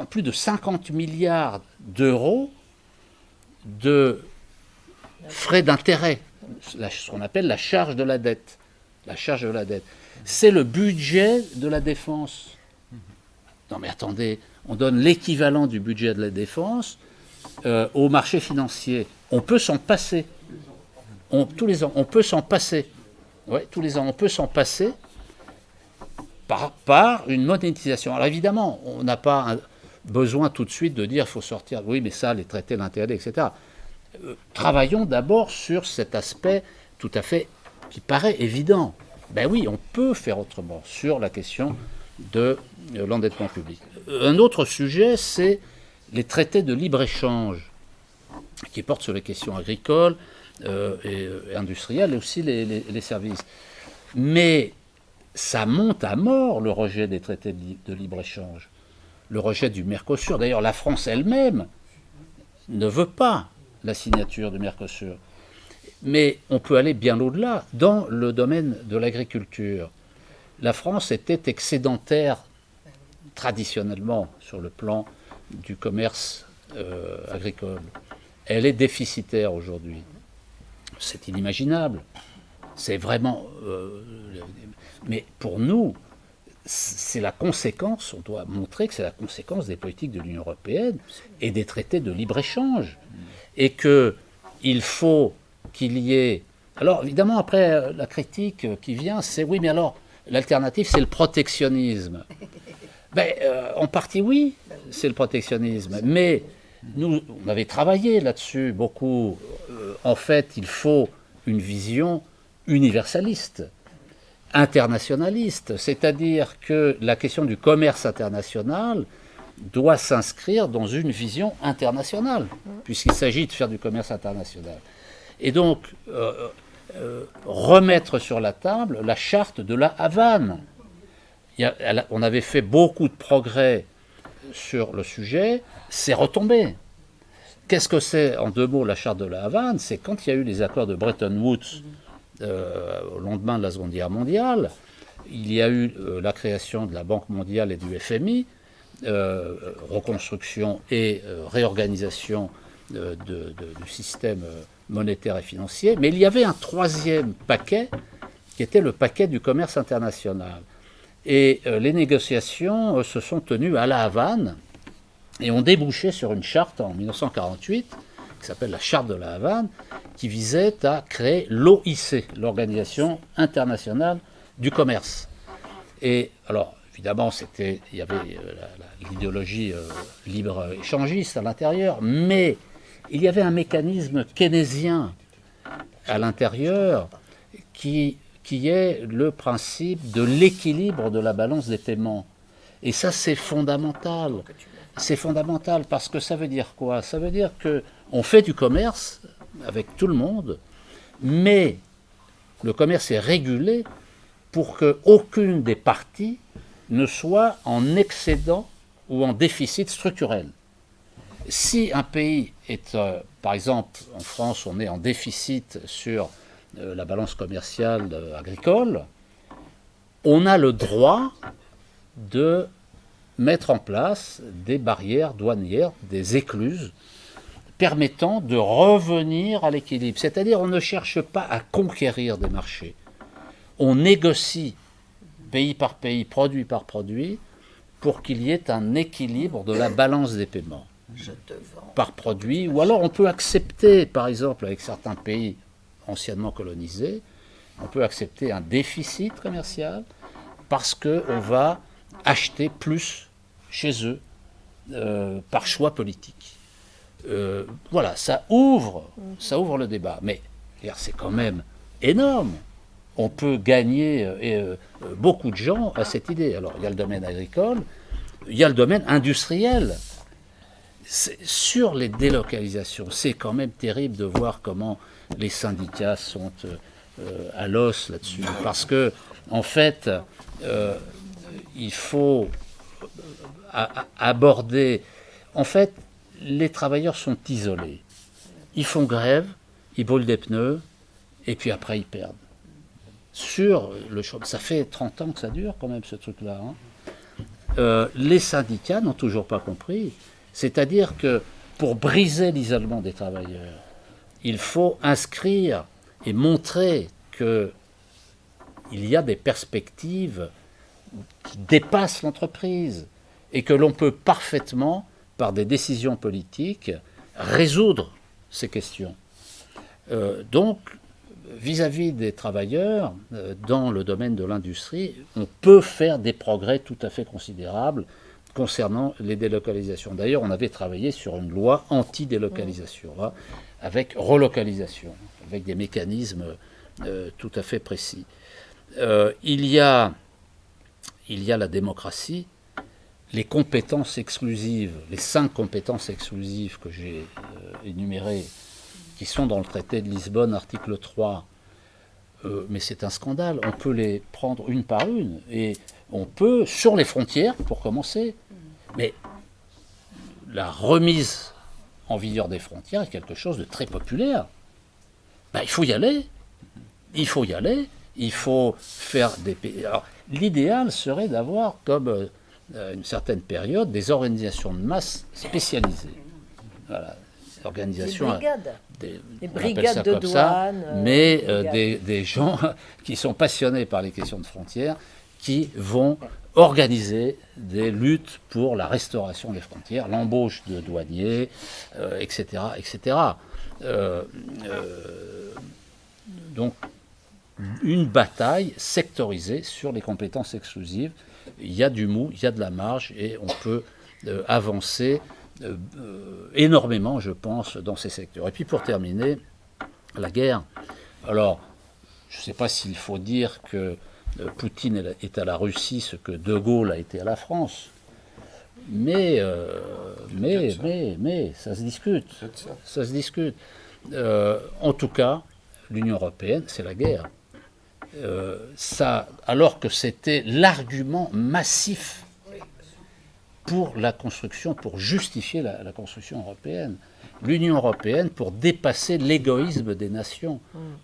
plus de 50 milliards d'euros de frais d'intérêt, ce qu'on appelle la charge de la dette. La charge de la dette. C'est le budget de la défense. Non mais attendez, on donne l'équivalent du budget de la défense au marché financier. On peut s'en passer. Tous les ans, on peut s'en passer. Ouais, tous les ans, on peut s'en passer par une monétisation. Alors évidemment, on n'a pas besoin tout de suite de dire qu'il faut sortir. Oui, mais ça, les traités d'intérêt, etc. Travaillons d'abord sur cet aspect tout à fait qui paraît évident. Ben oui, on peut faire autrement sur la question de l'endettement public. Un autre sujet, c'est les traités de libre-échange qui portent sur les questions agricoles et industrielles et aussi les services. Mais ça monte à mort, le rejet des traités de libre-échange, le rejet du Mercosur. D'ailleurs, la France elle-même ne veut pas la signature du Mercosur. Mais on peut aller bien au-delà. Dans le domaine de l'agriculture, la France était excédentaire traditionnellement sur le plan du commerce agricole. Elle est déficitaire aujourd'hui. C'est inimaginable. C'est vraiment... mais pour nous, c'est la conséquence, on doit montrer que c'est la conséquence des politiques de l'Union européenne et des traités de libre-échange. Et qu'il faut qu'il y ait... Alors, évidemment, après, la critique qui vient, c'est oui, mais alors, l'alternative, c'est le protectionnisme. Ben, en partie, oui, c'est le protectionnisme. Mais nous, on avait travaillé là-dessus beaucoup. En fait, il faut une vision universaliste, internationaliste. C'est-à-dire que la question du commerce international doit s'inscrire dans une vision internationale, puisqu'il s'agit de faire du commerce international. Et donc, remettre sur la table la charte de la Havane. On avait fait beaucoup de progrès sur le sujet, c'est retombé. Qu'est-ce que c'est, en deux mots, la charte de la Havane? C'est quand il y a eu les accords de Bretton Woods au lendemain de la Seconde Guerre mondiale, il y a eu la création de la Banque mondiale et du FMI, reconstruction et réorganisation du système monétaire et financier, mais il y avait un troisième paquet qui était le paquet du commerce international. Et les négociations se sont tenues à la Havane et ont débouché sur une charte en 1948 qui s'appelle la charte de la Havane, qui visait à créer l'OIC, l'Organisation internationale du commerce. Et alors, évidemment, il y avait l'idéologie libre-échangiste à l'intérieur, mais il y avait un mécanisme keynésien à l'intérieur qui est le principe de l'équilibre de la balance des paiements. Et ça, c'est fondamental. C'est fondamental parce que ça veut dire quoi? Ça veut dire qu'on fait du commerce avec tout le monde, mais le commerce est régulé pour qu'aucune des parties ne soit en excédent ou en déficit structurel. Si un pays est, par exemple, en France, on est en déficit sur la balance commerciale agricole, on a le droit de mettre en place des barrières douanières, des écluses, permettant de revenir à l'équilibre. C'est-à-dire on ne cherche pas à conquérir des marchés. On négocie pays par pays, produit par produit, pour qu'il y ait un équilibre de la balance des paiements par produit. Ou alors on peut accepter, par exemple, avec certains pays anciennement colonisés, On peut accepter un déficit commercial parce qu'on va acheter plus chez eux par choix politique. Voilà, ça ouvre le débat. Mais c'est quand même énorme. On peut gagner beaucoup de gens à cette idée. Alors, il y a le domaine agricole, il y a le domaine industriel. Sur les délocalisations, c'est quand même terrible de voir comment les syndicats sont à l'os là-dessus. Parce que, en fait, il faut aborder... En fait, les travailleurs sont isolés. Ils font grève, ils brûlent des pneus, et puis après, ils perdent. Sur le champ, ça fait 30 ans que ça dure quand même, ce truc-là. Les syndicats n'ont toujours pas compris. C'est-à-dire que pour briser l'isolement des travailleurs, il faut inscrire et montrer qu'il y a des perspectives qui dépassent l'entreprise et que l'on peut parfaitement, par des décisions politiques, résoudre ces questions. Donc, vis-à-vis des travailleurs, dans le domaine de l'industrie, on peut faire des progrès tout à fait considérables concernant les délocalisations. D'ailleurs, on avait travaillé sur une loi anti-délocalisation, avec relocalisation, avec des mécanismes tout à fait précis. Il y a la démocratie, les compétences exclusives, les 5 compétences exclusives que j'ai énumérées, qui sont dans le traité de Lisbonne, article 3, mais c'est un scandale. On peut les prendre une par une, et on peut, sur les frontières, pour commencer, mais la remise en vigueur des frontières est quelque chose de très populaire. Ben, il faut y aller. Il faut y aller. Il faut faire des pays. Alors, l'idéal serait d'avoir, comme une certaine période, des organisations de masse spécialisées. Voilà. Organisations, des brigades de douane, mais des gens qui sont passionnés par les questions de frontières, qui vont organiser des luttes pour la restauration des frontières, l'embauche de douaniers, etc., etc. Donc, une bataille sectorisée sur les compétences exclusives. Il y a du mou, il y a de la marge, et on peut avancer énormément, je pense, dans ces secteurs. Et puis pour terminer, la guerre. Alors, je ne sais pas s'il faut dire que Poutine est à la Russie ce que De Gaulle a été à la France, mais ça se discute. Ça se discute. En tout cas, l'Union européenne, c'est la guerre. Alors que c'était l'argument massif pour la construction, pour justifier la construction européenne. L'Union européenne pour dépasser l'égoïsme des nations,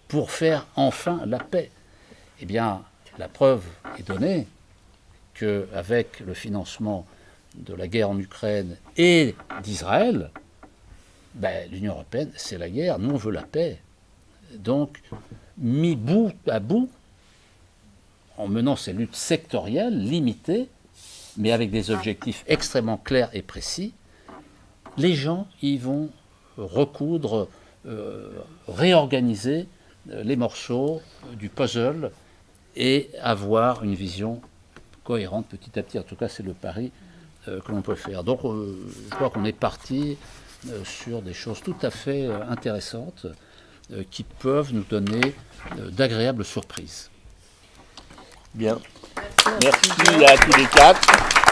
pour faire enfin la paix. Eh bien, la preuve est donnée qu'avec le financement de la guerre en Ukraine et d'Israël, l'Union européenne, c'est la guerre, nous on veut la paix. Donc, mis bout à bout, en menant ces luttes sectorielles, limitées, mais avec des objectifs extrêmement clairs et précis, les gens y vont recoudre, réorganiser les morceaux du puzzle et avoir une vision cohérente petit à petit. En tout cas, c'est le pari que l'on peut faire. Donc, je crois qu'on est parti sur des choses tout à fait intéressantes qui peuvent nous donner d'agréables surprises. Bien. Merci à tous les 4.